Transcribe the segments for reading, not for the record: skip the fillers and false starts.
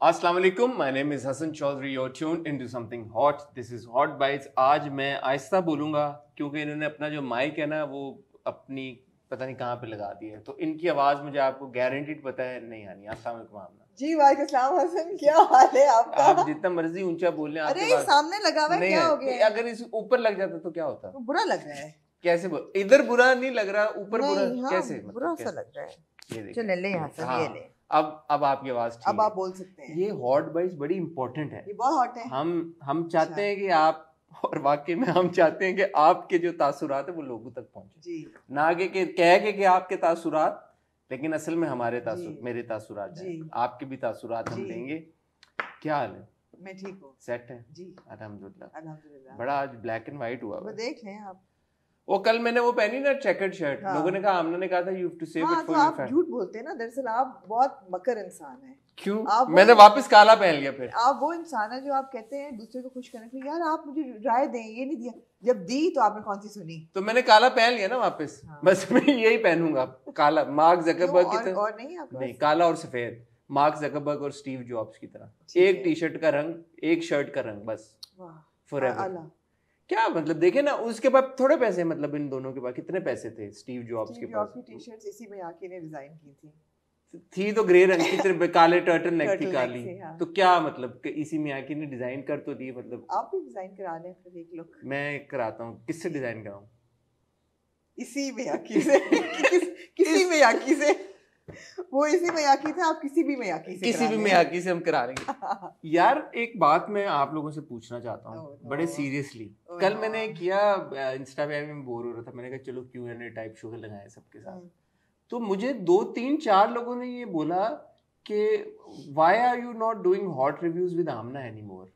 अस्सलाम वालेकुम, my name is Hasan Chaudhry, you're tuned into something hot. This is Hot Bites. आज मैं आहिस्ता बोलूँगा क्योंकि इन्होंने अपना जो माइक है ना वो अपनी पता नहीं कहाँ पे लगा दी है, तो इनकी आवाज़ मुझे आपको गारंटीड पता है नहीं आनी। अस्सलाम वालेकुम आमना जी वालेकुम सलाम हसन, क्या हाल है आपका? आप जितना मर्जी ऊंचा बोल लें, अरे सामने लगा हुआ है, क्या हो गया? अगर इस ऊपर लग जाता तो क्या होता? तो बुरा लग रहा है। कैसे इधर बुरा नहीं लग रहा, ऊपर बुरा कैसे? बुरा सा लग रहा है। चल ले हसन, ये ले। अब आपकी आवाज ठीक अब आप बोल सकते हैं। ये हॉट बाइट्स बड़ी इंपॉर्टेंट है, ये बहुत हॉट है। हम चाहते हैं कि आप, और वाकई में हम चाहते हैं कि आपके जो तासुरात है वो लोगों तक पहुंचे जी। ना कि कह के आपके तासुरात, लेकिन असल में हमारे मेरे तासुरात हैं, आपके भी तासुरात हम लेंगे। क्या हाल है? मैं ठीक हूँ। सेट है जी, अल्हम्दुलिल्लाह। बड़ा आज ब्लैक एंड व्हाइट हुआ वो देख लें आप। वो कल मैंने वो पहनी ना चेकर्ड शर्ट, लोगों ने कहा, आमना ने कहा था you have to save it for your fan. आप झूठ बोलते हैं ना, दरअसल आप बहुत मकर इंसान हैं। क्यों? मैंने वापस काला पहन लिया। फिर आप वो इंसान है जो आप कहते हैं दूसरे को खुश करने के लिए, यार आप मुझे राय दें, ये नहीं दिया, जब दी तो आपने कौन सी सुनी? तो मैंने काला पहन लिया ना वापस। बस मैं यही पहनूंगा, काला, मार्क जकरबर्ग की तरह। और नहीं, काला और सफेद, मार्क जकरबर्ग और स्टीव जॉब्स की तरह। एक टी शर्ट का रंग, एक शर्ट का रंग, बस फॉरएवर। क्या मतलब देखे ना, उसके बाद थोड़े पैसे, मतलब इन दोनों के पास कितने पैसे थे स्टीव जॉब्स के पास? टी शर्ट इसी में आके ने डिजाइन की थी तो ग्रे रंग की तरह काले टर्टल नेक थी काली। तो क्या मतलब इसी में आके ने डिजाइन कर तो दी, मतलब आप भी डिजाइन करा लें फिर एक लुक। मैं कराता हूँ। किससे डिजाइन कराऊं? इसी में आकी से किसी में आकी से, वो इसी में आकी था, आप किसी भी में आकी से, किसी भी में आकी से हम करा लेंगे। यार एक बात मैं आप लोगों से पूछना चाहता हूँ बड़े सीरियसली। कल मैंने किया इंस्टा पे, मैं बोर हो रहा था, मैंने कहा चलो Q&A टाइप शो लगाए सबके साथ। तो मुझे 2-3-4 लोगों ने ये बोला कि why are you not doing hot reviews with Amna anymore?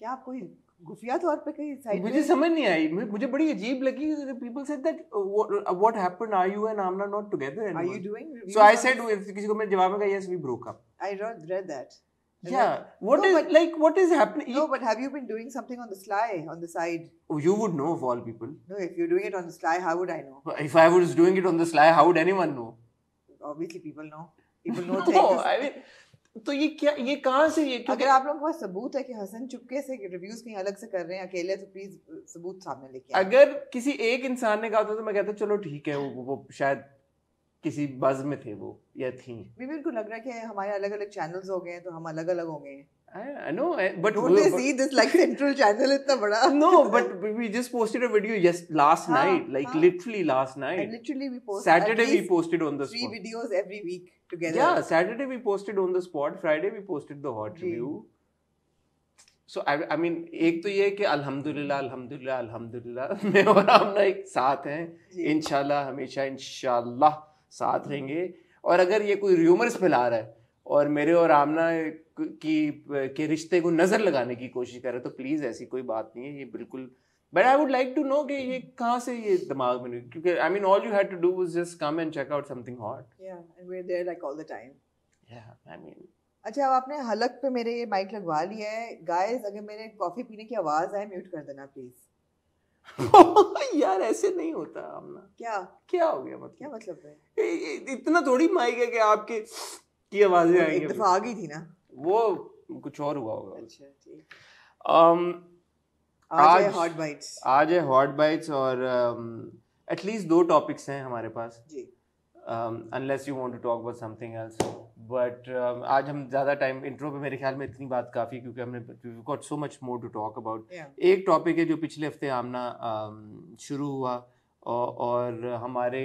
क्या आप कोई खुफिया तौर पे कहीं साइड? मुझे समझ नहीं आई, मुझे बड़ी अजीब लगी। People said that what happened, are you and Amna not together anymore? Are you doing reviews? So I said, किसी को मैं जवाब में कहा, yes we broke up. I read that. Yeah, what is happening? No, but have you been doing something on the sly, on the side? Oh, you would know of all people. No, if you're doing it on the sly, how would I know? If I was doing it on the sly, how would anyone know? Obviously, people know. People know things. No, I mean, तो ये क्या, ये कहाँ से ये? अगर आप लोगों के पास सबूत है कि हसन चुपके से रिव्यूज कहीं अलग से कर रहे हैं अकेले, तो प्लीज सबूत सामने लेके आइए। अगर किसी एक इंसान ने कहा था तो मैं कहता चलो ठीक है, वो शायद किसी बज़ में थे वो या थी। मेरे को लग रहा है कि हमारे अलग अलग चैनल्स हो गए हैं तो हम अलग अलग हो गए हैं। I know, but don't they see this like central channel इतना बड़ा? No, but we just posted a video last night, like literally last night. And literally we posted Saturday we posted on the spot. 3 videos every week together. Yeah, Saturday we posted on the spot. Friday we posted the hot review. So I mean, एक तो ये कि अल्हम्दुलिल्लाह मैं और आमना एक साथ हैं, इंशाल्लाह हमेशा इंशाल्लाह साथ रहेंगे। और अगर ये कोई र्यूमर्स फैला रहा है और मेरे और आमना के रिश्ते को नजर लगाने की कोशिश कर रहे, तो प्लीज ऐसी कोई बात नहीं है, ये बिल्कुल। But I would like to know कि ये कहाँ से ये दिमाग में, क्योंकि I mean all you had to do was just come and check out something hot. Yeah and we are there like all the time. Yeah I mean, अच्छा अब आपने हलक पे मेरे ये माइक लगवा लिया है। गाइस अगर मेरे कॉफी पीने की आवाज आए म्यूट कर देना प्लीज। यार ऐसे नहीं होता आमना। क्या हो गया? मतलब क्या मतलब है? इतना थोड़ी माइक है कि आपके की आवाजें आएंगी। एक दफा आ गई थी ना, वो कुछ और हुआ होगा। अच्छा ठीक। आज है हॉट बाइट्स और एटलीस्ट 2 टॉपिक्स हैं हमारे पास जी। Unless you want to talk about something else, but आज हम ज़्यादा टाइम, इंट्रो पे मेरे ख्याल में इतनी बात काफ़ी है क्योंकि हमने we got so much more to talk about. एक टॉपिक है जो पिछले हफ्ते आमना शुरू हुआ और हमारे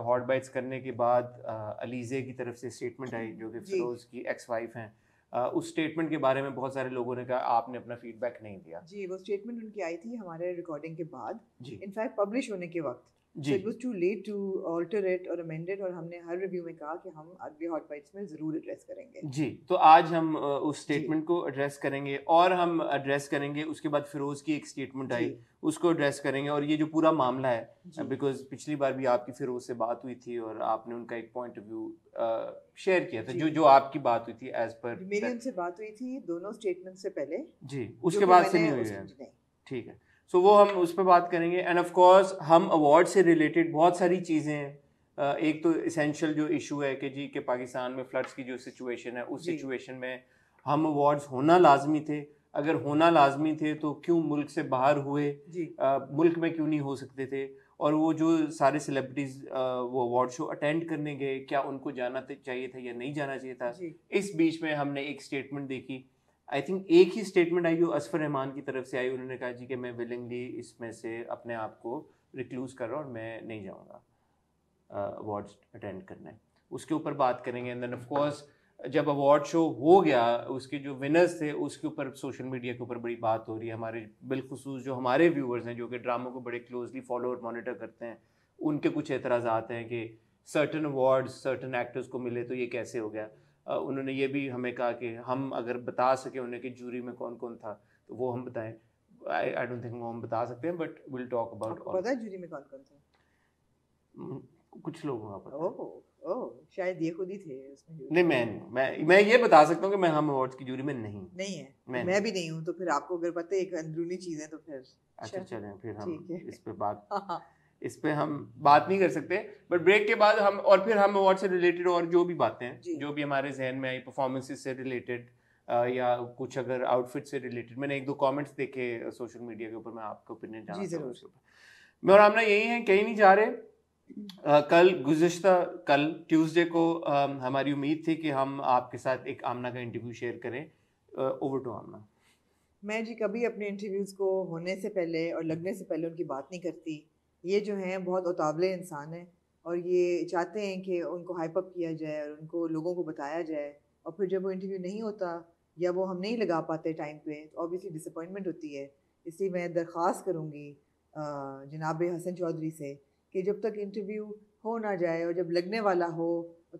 हॉट बाइट्स करने के बाद अलीज़े की तरफ से स्टेटमेंट आई, जो कि फिरोज़ की एक्स वाइफ हैं। उस स्टेटमेंट के बारे में बहुत सारे लोगों ने कहा आपने अपना फीडबैक नहीं दिया। जी, वो स्टेटमेंट उनकी आई थी हमारे रिकॉर्डिंग के बाद, इनफैक्ट पब्लिश होने के वक्त। So it was too late to alter it or amend it, और हमने हर रिव्यू में कहा कि हम अगले हॉट बाइट्स में जरूर एड्रेस करेंगे। जी, तो आज हम उस स्टेटमेंट को एड्रेस करेंगे और हम एड्रेस करेंगे, उसके बाद फिरोज की एक स्टेटमेंट आई उसको एड्रेस करेंगे, और ये जो पूरा मामला है, बिकॉज पिछली बार भी आपकी फिरोज से बात हुई थी और आपने उनका एक पॉइंट ऑफ व्यू शेयर किया था, जो आपकी बात हुई थी एज पर मेरी उनसे बात हुई थी दोनों स्टेटमेंट से पहले। जी, उसके बाद से नहीं हुई है। ठीक है, सो वो हम उस पर बात करेंगे। एंड ऑफ कोर्स हम अवार्ड से रिलेटेड बहुत सारी चीज़ें हैं। एक तो इसेंशियल जो इशू है कि जी के पाकिस्तान में फ्लड्स की जो सिचुएशन है, उस सिचुएशन में हम अवार्ड्स होना लाजमी थे, अगर होना लाजमी थे तो क्यों मुल्क से बाहर हुए, मुल्क में क्यों नहीं हो सकते थे, और वो जो सारे सेलिब्रिटीज वो अवार्ड शो अटेंड करने गए, क्या उनको जाना चाहिए था या नहीं जाना चाहिए था। इस बीच में हमने एक स्टेटमेंट देखी, आई थिंक एक ही स्टेटमेंट आई जो असफर रहमान की तरफ से आई, उन्होंने कहा जी कि मैं विलिंगली इसमें से अपने आप को रिक्लूज कर रहा हूँ और मैं नहीं जाऊँगा अवार्ड्स अटेंड करने। उसके ऊपर बात करेंगे। एंड देन ऑफ कोर्स जब अवार्ड शो हो गया, उसके जो विनर्स थे उसके ऊपर सोशल मीडिया के ऊपर बड़ी बात हो रही है। हमारे बिलखुसूस जो हमारे व्यूअर्स हैं जो कि ड्रामों को बड़े क्लोजली फॉलो और मॉनिटर करते हैं, उनके कुछ एतराज़ात हैं कि सर्टन अवार्ड्स सर्टन एक्टर्स को मिले तो ये कैसे हो गया। उन्होंने ये भी हमें कहा कि हम अगर बता सके उन्हें कि जूरी में कौन कौन था तो वो हम बताएं। आई डोंट थिंक वो हम बता सकते हैं, बट विल टॉक अबाउट। पता है जूरी में कौन कौन था? कुछ लोग वहाँ पर शायद ये खुद ही थे उसमें। नहीं, मैं ये बता सकता हूँ कि मैं हम अवार्ड्स की जूरी में नहीं है। मैं भी नहीं हूँ, तो फिर आपको अगर पता है एक अंदरूनी चीज़ है तो फिर अच्छा चलें फिर हम इस पे हम बात नहीं कर सकते। बट ब्रेक के बाद हम और फिर हम अवार्ड से रिलेटेड और जो भी बातें हैं जो भी हमारे जहन में आई, परफॉर्मेंसेस से रिलेटेड या कुछ अगर आउटफिट से रिलेटेड, मैंने एक दो कमेंट्स देखे सोशल मीडिया के ऊपर, मैं आपका ओपिनियन जानना चाहूँगा उसके ऊपर। मैं और आमना यही है, कहीं नहीं जा रहे। कल ट्यूसडे को हमारी उम्मीद थी कि हम आपके साथ एक आमना का इंटरव्यू शेयर करें। ओवर टू आमना। मैं जी कभी अपने इंटरव्यूज़ को होने से पहले और लगने से पहले उनकी बात नहीं करती। ये जो हैं बहुत उतावले इंसान हैं और ये चाहते हैं कि उनको हाइप अप किया जाए और उनको लोगों को बताया जाए, और फिर जब वो इंटरव्यू नहीं होता या वो हम नहीं लगा पाते टाइम पे तो ऑब्वियसली डिसअपॉइंटमेंट होती है। इसलिए मैं दरख्वास्त करूँगी जनाब हसन चौधरी से कि जब तक इंटरव्यू हो ना जाए और जब लगने वाला हो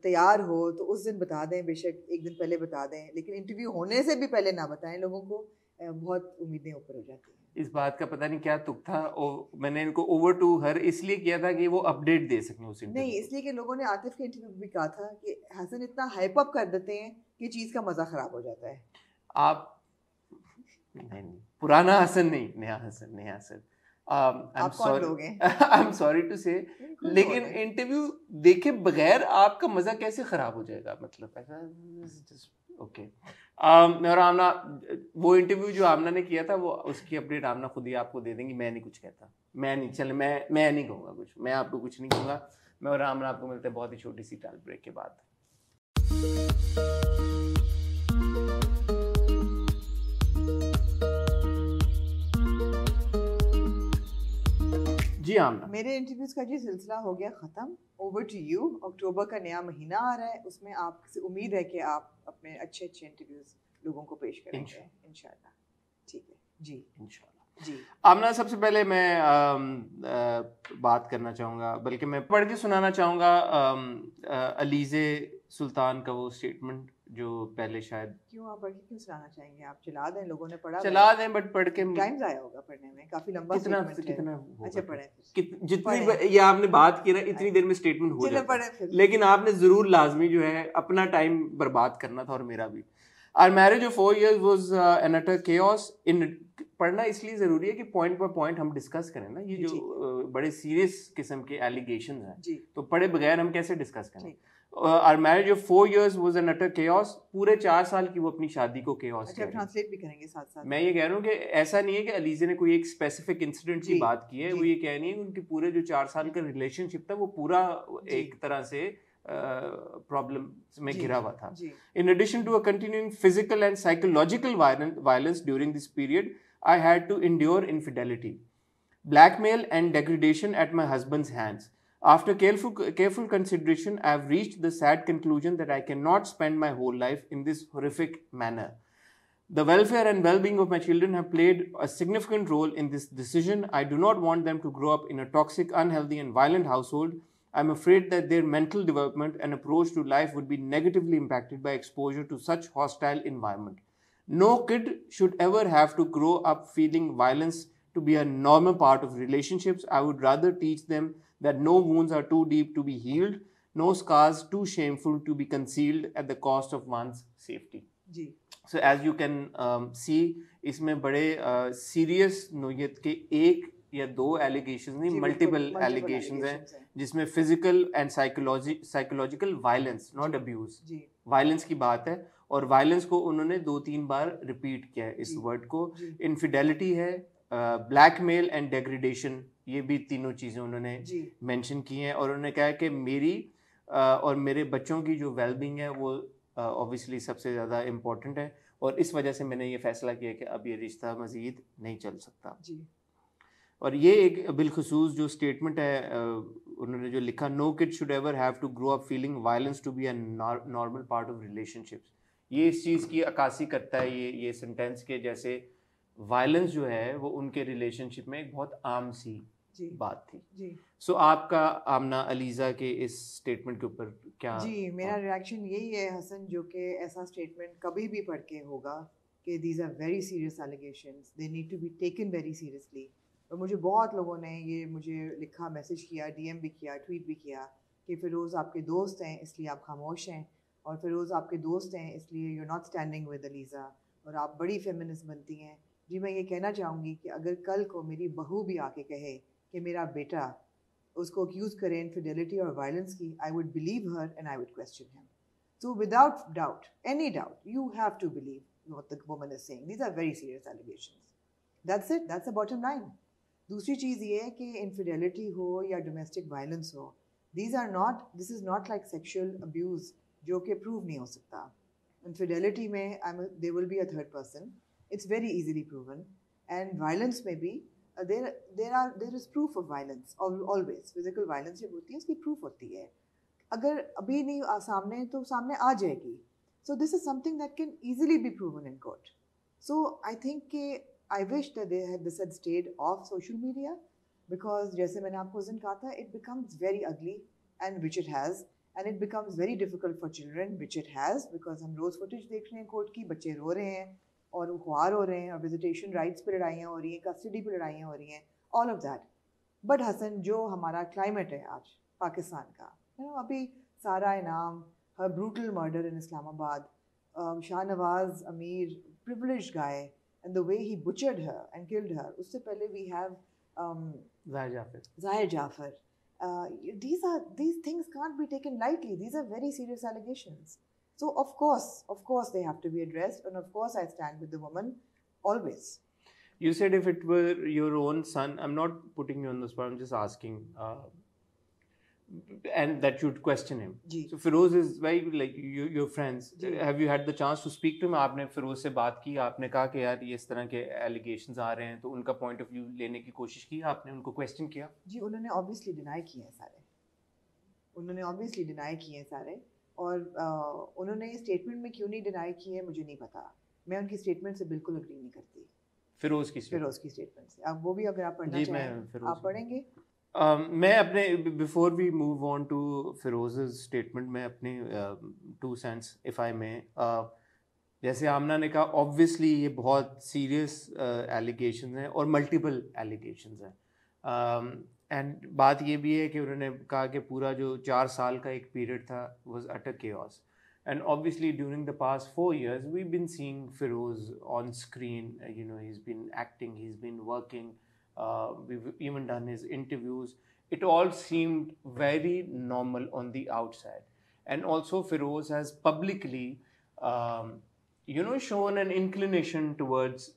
तैयार हो तो उस दिन बता दें, बेशक एक दिन पहले बता दें, लेकिन इंटरव्यू होने से भी पहले ना बताएं लोगों को। बहुत उम्मीदें ऊपर हो जाती हैं। इस बात का पता नहीं क्या तुक था, और मैंने इनको ओवर टू हर इसलिए किया था कि वो अपडेट दे सकें उस इंटरव्यू। नहीं, इसलिए कि लोगों ने आतिफ के इंटरव्यू भी कहा था कि हसन इतना हाइप अप कर देते हैं कि चीज़ का मज़ा ख़राब हो जाता है। आप नहीं, पुराना हसन नहीं, नया हसन। आप कौन लोग हैं? आई एम सॉरी टू से, लेकिन इंटरव्यू देखे बगैर आपका मज़ा कैसे ख़राब हो जाएगा, मतलब ऐसा ओके। मैं और आमना वो इंटरव्यू जो आमना ने किया था वो उसकी अपडेट आमना खुद ही आपको दे देंगी। मैं नहीं कुछ कहता, मैं नहीं कहूँगा कुछ, मैं आपको कुछ नहीं कहूँगा। मैं और आमना आपको मिलते हैं बहुत ही छोटी सी टाल ब्रेक के बाद। जी आमना, मेरे इंटरव्यूज का जी सिलसिला हो गया ख़त्म। Over to you. अक्टूबर का नया महीना आ रहा है, उसमें आपसे उम्मीद है कि आप अपने अच्छे इंटरव्यूज लोगों को पेश करेंगे इंशाल्लाह। ठीक है जी, इंशाल्लाह जी। आमना, सबसे पहले मैं बात करना चाहूँगा, बल्कि मैं पढ़ के सुनाना चाहूँगा अलीज़े सुल्तान का वो स्टेटमेंट जो पहले शायद। क्यों आप पढ़ के क्यों सुनाना चाहेंगे? आप चला दें, लोगों ने पढ़ा, चला दें, बट पढ़ के टाइम ज़ाया होगा पढ़ने में, काफ़ी लंबा कितना अच्छा पढ़ें, जितनी ये आपने बात की ना इतनी देर में स्टेटमेंट हो जाता है, लेकिन आपने जरूर लाजमी जो है अपना टाइम बर्बाद करना था, और मेरा भी। Our marriage of 4 years was an utter chaos. पढ़ना इसलिए ज़रूरी है कि पॉइंट पर पॉइंट हम डिस्कस करें ना। ये जो बड़े सीरियस किस्म के एलिगेशंस हैं तो पढ़े बगैर हम कैसे डिस्कस करें। Our marriage of 4 years was an utter chaos. पूरे 4 साल की वो अपनी शादी को chaos अच्छा, ट्रांसलेट भी करेंगे साथ साथ। मैं ये कह रहा हूँ कि ऐसा नहीं है कि अलीज़े ने कोई एक स्पेसिफिक इंसिडेंट की बात की है, वो ये कह रही है कि उनके पूरे जो 4 साल का रिलेशनशिप था वो पूरा एक तरह से प्रॉब्लम में घिरा हुआ था। In addition to a continuing physical and psychological violence during this period, I had to endure infidelity, blackmail and degradation at my husband's hands. After careful consideration, I have reached the sad conclusion that I cannot spend my whole life in this horrific manner. The welfare and well-being of my children have played a significant role in this decision. I do not want them to grow up in a toxic, unhealthy and violent household. I am afraid that their mental development and approach to life would be negatively impacted by exposure to such hostile environment. No kid should ever have to grow up feeling violence to be a normal part of relationships. I would rather teach them that no wounds are too deep to be healed, no scars too shameful to be concealed at the cost of one's safety. So as you can see, इसमें बड़े serious नोयत के एक या 2 allegations नहीं, multiple allegations हैं जिसमें physical and psychological violence, not abuse, violence की बात है। और वायलेंस को उन्होंने 2-3 बार रिपीट किया है इस वर्ड को। इनफिडेलिटी है, ब्लैकमेल एंड डेग्रेडेशन, ये भी तीनों चीज़ें उन्होंने मेंशन की हैं। और उन्होंने कहा कि मेरी और मेरे बच्चों की जो वेलबींग है वो ऑब्वियसली सबसे ज़्यादा इम्पोर्टेंट है, और इस वजह से मैंने ये फैसला किया कि अब ये रिश्ता मज़ीद नहीं चल सकता। और ये एक बिलखुसूस जो स्टेटमेंट है उन्होंने जो लिखा, no kid should ever have to grow up feeling violence to be a normal part of relationships. ये इस चीज़ की अक्कासी करता है ये सेंटेंस के, जैसे वायलेंस जो है वो उनके रिलेशनशिप में एक बहुत आम सी बात थी। सो आपका आमना अलीज़ा के इस स्टेटमेंट के ऊपर क्या? जी, मेरा रिएक्शन यही है हसन, जो कि ऐसा स्टेटमेंट कभी भी पढ़ के होगा कि these are very serious allegations, they need to be taken very seriously. और मुझे बहुत लोगों ने ये मुझे लिखा, मैसेज किया, डीएम भी किया, ट्वीट भी किया कि फ़िरोज़ आपके दोस्त हैं इसलिए आप खामोश हैं, और फ़िरोज़ आपके दोस्त हैं इसलिए you are not standing with Aliza, और आप बड़ी फेमिनिस्ट बनती हैं। जी, मैं ये कहना चाहूँगी कि अगर कल को मेरी बहू भी आके कहे कि मेरा बेटा, उसको अक्यूज़ करें इनफिडेलिटी और वायलेंस की, I would believe her and I would question him. So without doubt, any doubt, you have to believe what the woman is saying. These are very serious allegations. That's it, that's the bottom line. दूसरी चीज़ ये है कि infidelity हो या domestic violence हो, this is not like sexual abuse जो कि प्रूव नहीं हो सकता। इनफिडेलिटी में there will be a third person, it's very easily proven, and violence में भी there is proof of violence always। physical violence जब होती है उसकी proof होती है, अगर अभी नहीं सामने तो सामने आ जाएगी। so this is something that can easily be proven in court। so I think I wish that this had stayed off social media, because जैसे मैंने आपको उस दिन कहा था, it becomes very ugly, and which it has, and it becomes very difficult for children, which it has, because हम रोज़ footage देख रहे हैं कोर्ट की, बच्चे रो रहे हैं और खुआर हो रहे हैं, और विजिटेशन राइट्स पे लड़ाइयाँ हो रही हैं, कस्टडी पे लड़ाइयाँ हो रही हैं, all of that. But Hasan, जो हमारा क्लाइमेट है आज पाकिस्तान का, अभी Sarah Inam, her brutal murder in Islamabad, Shahnawaz Amir, privileged guy, and the way he butchered her and killed her. उससे पहले वी हैव ज़ाहिर Jafar. These things can't be taken lightly. These are very serious allegations. So of course they have to be addressed, and of course I stand with the woman always. You said if it were your own son, I'm not putting you on the spot, I'm just asking, and that you'd question him. So Feroz is very like your friends. Have you had the chance to speak to him? आपने फिरोज से बात की, आपने कहा कि यार ये इस तरह के allegations आ रहे हैं, तो उनका point of view लेने की कोशिश की, आपने उनको question किया? जी, उन्होंने obviously deny किए हैं सारे, और उन्होंने स्टेटमेंट में क्यों नहीं डिनाई की है मुझे नहीं पता। मैं उनकी स्टेटमेंट से बिल्कुल अग्री नहीं करती, फिरोज की स्टेटमेंट से। अब वो भी अगर आप पढ़ना चाहें आप पढ़ेंगे। मैं अपने before we move on to Feroze statement में अपने 2 cents इफ़ आई में, जैसे आमना ने कहा, ऑब्वियसली ये बहुत सीरियस एलिगेशंस हैं और मल्टीपल एलिगेशंस हैं, एंड बात ये भी है कि उन्होंने कहा कि पूरा जो 4 साल का एक पीरियड था was utter chaos, and obviously during the past 4 years we've been seeing Feroz on screen, he's been acting, he's been working, we've even done his interviews. It all seemed very normal on the outside, and also Feroz has publicly shown an inclination towards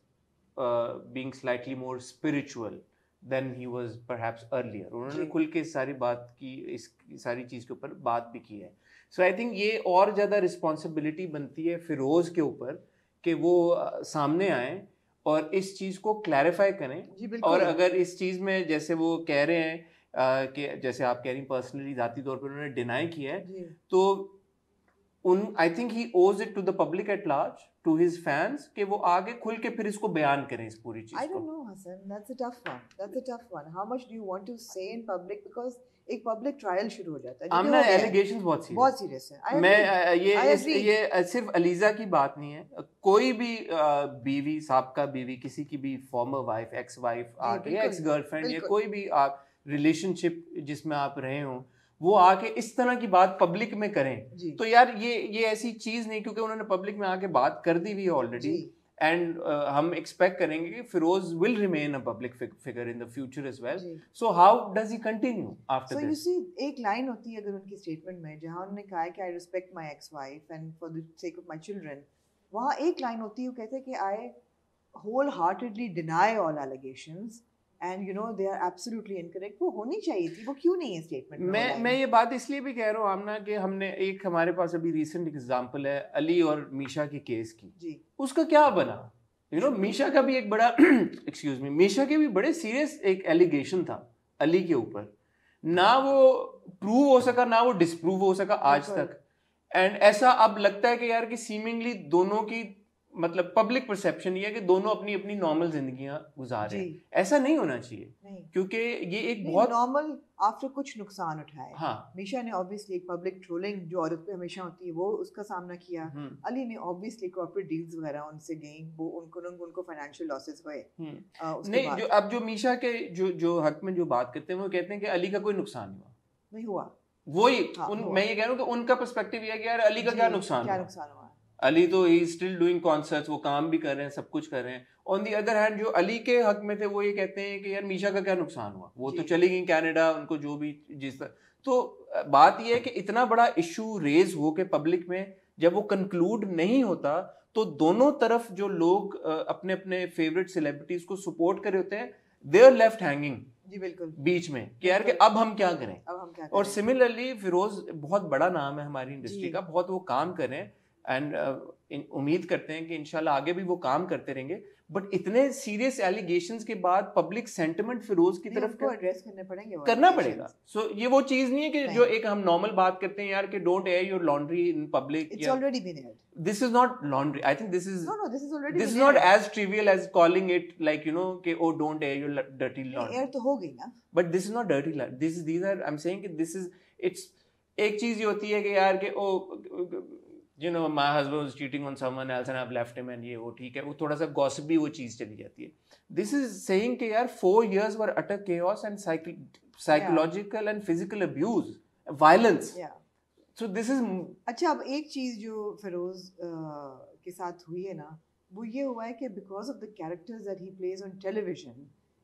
being slightly more spiritual than he was perhaps earlier. उन्होंने खुल के सारी बात की, इस सारी चीज़ के ऊपर बात भी की है। सो आई थिंक ये और ज़्यादा रिस्पॉन्सिबिलिटी बनती है फिरोज़ के ऊपर कि वो सामने आए और इस चीज़ को क्लैरिफाई करें। और अगर इस चीज़ में जैसे वो कह रहे हैं कि जैसे आप कह रही पर्सनली ज़ाती तौर पर उन्होंने डिनाई किया है, तो आई think he owes it to the public at large, to his fans, कि वो आगे खुल के फिर इसको बयान करें इस पूरी चीज को। I don't know, Hassan, that's a tough one. How much do you want to say in public, because एक पब्लिक ट्रायल शुरू हो जाता है। आमना एलिगेशंस बहुत सीरियस है। मैं ये सिर्फ अलीजा की बात नहीं है, कोई भी बीवी, साबका बीवी, किसी की भी फॉर्मर वाइफ, एक्स वाइफ आके या एक्स गर्लफ्रेंड या कोई भी आप रिलेशनशिप जिसमें आप रहे हो, वो आके इस तरह की बात पब्लिक में करें, तो यार ये ऐसी चीज नहीं, क्योंकि उन्होंने पब्लिक में आके बात कर दी हुई है ऑलरेडी, एंड हम एक्सपेक्ट करेंगे कि Feroze will remain a public figure in the future as well. जी so how does he continue so after you this? सी एक लाइन होती है अगर उनकी स्टेटमेंट में जहाँ उन्होंने कहा है कि I respect my ex wife and for the sake of my children, वहाँ एक लाइन होती है वो कहते हैं कि आई wholeheartedly deny all allegations and you know they are absolutely incorrect. वो होनी चाहिए थी, वो क्यों नहीं है स्टेटमेंट में? मैं ये बात इसलिए भी कह रहा हूँ आमना कि हमने एक हमारे पास अभी रीसेंट एग्जांपल है अली और मीशा के केस की. जी उसका क्या बना? यू नो मीशा का भी एक बड़ा एक्सक्यूज मी, मीशा के भी बड़े सीरियस एक एलिगेशन था अली के ऊपर, ना वो प्रूव हो सका ना वो डिसप्रूव हो सका आज तक. एंड ऐसा अब लगता है कि यार कि सीमिंगली दोनों की मतलब पब्लिक परसेप्शन ये है कि दोनों अपनी अपनी नॉर्मल जिंदगियां गुजार रहे हैं. ऐसा नहीं होना चाहिए नहीं क्योंकि ये एक बहुत नॉर्मल आफ्टर कुछ नुकसान उठाए. हाँ मीशा ने ऑब्वियसली एक पब्लिक ट्रोलिंग जो औरत पे हमेशा होती है वो उसका सामना किया. अली ने ऑब्वियसली कॉर्पोरेट डील्स वगैरह उनसे गई, वो उनको फाइनेंशियल लॉसेस हुए. नहीं जो अब जो मीशा के जो हक में जो बात करते हैं वो कहते हैं कि अली का कोई नुकसान नहीं हुआ. वही मैं ये कह रहा हूँ कि उनका पर्सपेक्टिव ये है कि यार अली का क्या नुकसान हुआ. अली तो ही स्टिल डूइंग कॉन्सर्ट्स, वो काम भी कर रहे हैं, सब कुछ कर रहे हैं. ऑन दी अदर हैंड जो अली के हक में थे वो ये कहते हैं कि यार मीशा का क्या नुकसान हुआ, वो तो चली गई कनाडा, उनको जो भी जिस तो बात ये है कि इतना बड़ा इशू रेज हो के पब्लिक में जब वो कंक्लूड नहीं होता तो दोनों तरफ जो लोग अपने अपने फेवरेट सेलिब्रिटीज को सपोर्ट कर रहे होते हैं, दे आर लेफ्ट हैंगिंग जी बिल्कुल बीच में कि यार कि अब हम क्या करें. और सिमिलरली फिरोज बहुत बड़ा नाम है हमारी इंडस्ट्री का, बहुत वो काम कर रहे हैं एंड उम्मीद करते हैं कि इंशाल्लाह आगे भी वो काम करते रहेंगे. बट इतने सीरियस एलिगेशंस के बाद पब्लिक सेंटिमेंट फिरोज की तरफ एड्रेस करना पड़ेगा. सो ये वो चीज नहीं है कि जो एक हम नॉर्मल बात करते हैं यार कि don't air your laundry in public. It's already been aired. This is not laundry. I think this is already this is not as trivial as calling it like you know कि oh don't air your dirty laundry. Air तो हो गई ना. But this is not dirty laundry. These are I'm saying कि this is it's एक चीज ये होती है कि यार कि oh you know my husband was cheating on someone else and I've left him and ये वो ठीक है, वो थोड़ा सा gossip भी वो चीज चली जाती है. This is saying कि यार 4 years were utter chaos and psychological and physical abuse, violence. Yeah. So this is अच्छा अब एक चीज़ जो फिरोज के साथ हुई है ना वो ये हुआ है कि because of the characters that he plays on television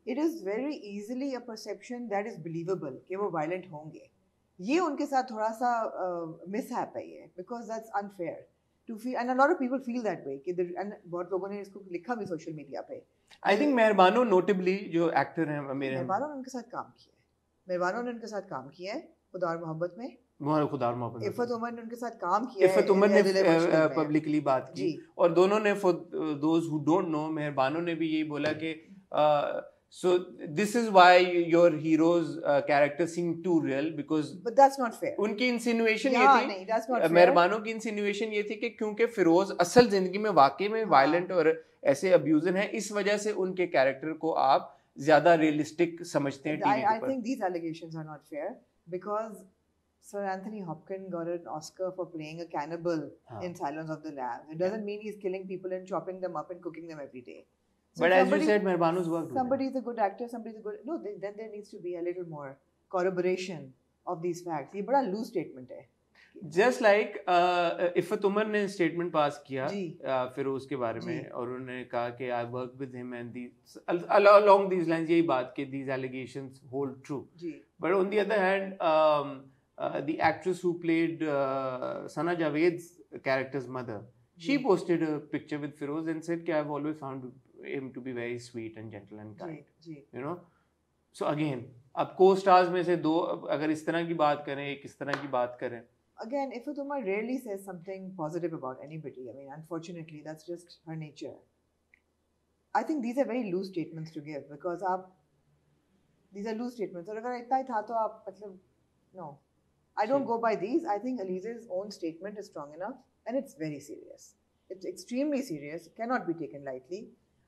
it is very easily a perception that is believable कि वो वायलेंट होंगे. ये उनके साथ थोड़ा सा मिसहैप है ये, because that's unfair to feel and a lot of people feel that way कि बहुत लोगों ने इसको लिखा भी सोशल मीडिया पे. आई थिंक मेहरबानो नोटेबली जो एक्टर हैं मेरे मेहरबानो ने उनके साथ काम किया है. मेहरबानो ने उनके साथ काम किया है खुदा और मोहब्बत में. खुदा मोहब्बत इफ़त उमर ने उनके साथ काम किया है. इफ़त उमर ने पब्लिकली बात की और दोनों ने for those who don't know Mehrbano ने भी यही बोला कि so this is why your hero's character seem too real because but that's not fair. उनकी इंसिनुएशन ये थी, मेहरबानो की इंसिनुएशन ये थी कि क्योंकि फिरोज असल जिंदगी में वाकई में वायलेंट और ऐसे अब्यूजर हैं, इस वजह से उनके कैरेक्टर को आप ज्यादा रियलिस्टिक समझते हैं TV I think these allegations are not fair because Sir Anthony Hopkins got an Oscar for playing a cannibal in Silence of the Lambs. It doesn't mean he's killing people and chopping them up and cooking them every day. So but as you said, Meherbano's worked. Somebody is a good actor, somebody is a good... No, then there needs to be a little more corroboration of these facts. ये बड़ा loose statement है. Just like Iffat Umar ने statement pass किया फिरोज के बारे में और उन्होंने कहा कि I worked with him and these along these lines यही बात कि these allegations hold true. But on the other hand, the actress who played Sana Javed's character's mother, she posted a picture with Firoz and said कि I've always found him to be very sweet and gentle and kind. You know, so again, अब co-stars में से दो अगर इस तरह की बात करें, एक इस तरह की बात करें. Again, Iffat Umar rarely says something positive about anybody. I mean, unfortunately, that's just her nature. I think these are very loose statements to give because these are loose statements. और अगर इतना ही था तो आप मतलब no. I don't go by these. I think Alize's own statement is strong enough and it's very serious. It's extremely serious. It cannot be taken lightly.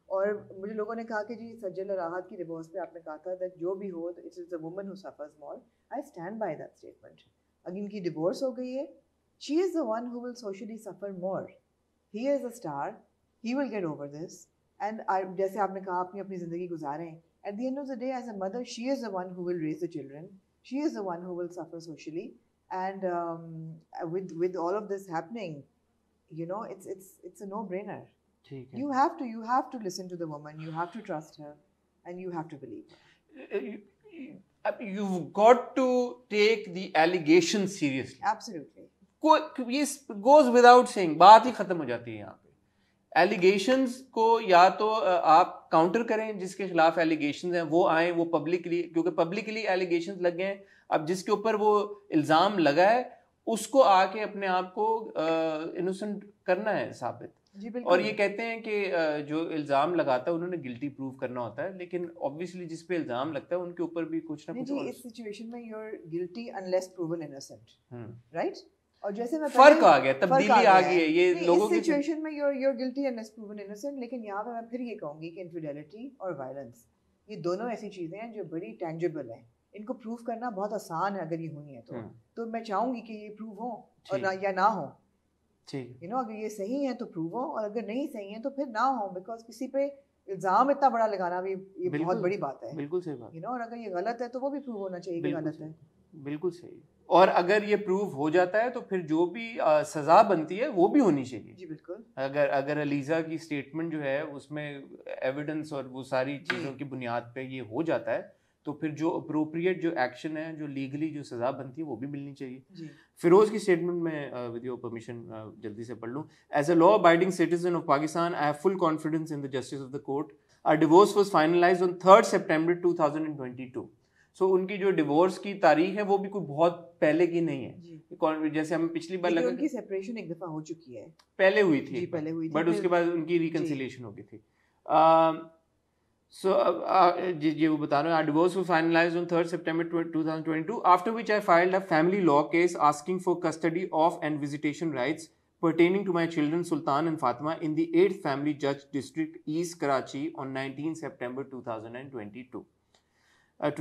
और मुझे लोगों ने कहा कि जी सज्जल और राहत की डिवोर्स पे आपने कहा था that जो भी हो it is the woman who suffers more. I stand by that statement. अगर इनकी डिवोर्स हो गई है, she is the one who will socially suffer more. He is a star. He will get over this. And जैसे आपने कहा अपनी अपनी ज़िंदगी गुजारें. At the end of the day, as a mother, she is the one who will raise the children. She is the one who will suffer socially. And with all of this happening, you know, it's a no-brainer. ठीक है. You have to listen to the woman, you have to trust her, and you have to believe her. You've got to take the allegations seriously. Absolutely. ये goes without saying, बात ही खत्म हो जाती है यहाँ पे. एलिगेशंस को या तो आप काउंटर करें, जिसके खिलाफ एलिगेशंस हैं वो आए, वो पब्लिकली, क्योंकि पब्लिकली एलिगेशंस लग गए हैं, अब जिसके ऊपर वो इल्ज़ाम लगा है उसको आके अपने आप को इनोसेंट करना है साबित. और ये कहते हैं कि जो इल्ज़ाम लगाता है उन्होंने गिल्टी प्रूव करना होता है, लेकिन ऑब्वियसली जिस पे इल्ज़ाम लगता है उनके ऊपर भी कुछ ना कुछ. इस सिचुएशन में you are guilty unless proven innocent, right? और जैसे मैं फर्क आ गया, तब्दीली आ गई है ये लोगों की सिचुएशन में. You are guilty unless proven innocent. लेकिन यहाँ पे मैं फिर ये कहूँगी कि इनफिडेलिटी और वायलेंस, ये दोनों ऐसी चीज़ें हैं जो बड़ी टेंजिबल हैं. इनको प्रूव करना बहुत आसान है अगर ये हुई है तो मैं चाहूँगी कि ये प्रूव हो और ना या ना हो. यू नो, अगर ये सही है तो प्रूव हो, और अगर नहीं सही है तो फिर ना हो. बिकॉज किसी पे इल्ज़ाम इतना बड़ा लगाना भी ये बहुत बड़ी बात है. बिल्कुल सही बात. यू नो, और अगर ये गलत है तो वो भी प्रूव होना चाहिए कि गलत है. बिल्कुल सही. और अगर ये प्रूव हो जाता है तो फिर जो भी सजा बनती है वो भी होनी चाहिए. जी बिल्कुल. अगर अलीज़ा की स्टेटमेंट जो है उसमें एविडेंस और वो सारी चीज़ों की बुनियाद पे ये हो जाता है तो फिर जो अप्रोप्रिएट जो एक्शन है, जो लीगली जो सज़ा बनती है वो भी मिलनी चाहिए. फिरोज़ की स्टेटमेंट में विद योर परमिशन जल्दी से पढ़ लूँ. As a law abiding citizen of Pakistan I have full confidence in the justice of the court. Our divorce was finalised on 3 September 2022. So उनकी जो डिवोर्स की तारीख है वो भी कोई बहुत पहले की नहीं है. जैसे हमें पिछली बार लगा उनकी सेपरेशन एक दफा हो चुकी है, पहले हुई थी, बट उसके बाद उनकी रिकंसिलिएशन हो गई थी. So, ये वो बता रहा हूँ. Our divorce was finalized on 3rd September 2022, after which I filed a family law case asking for custody of and visitation rights pertaining to my children Sultan and Fatima in the 8th Family Judge District, East Karachi on 19 September 2022.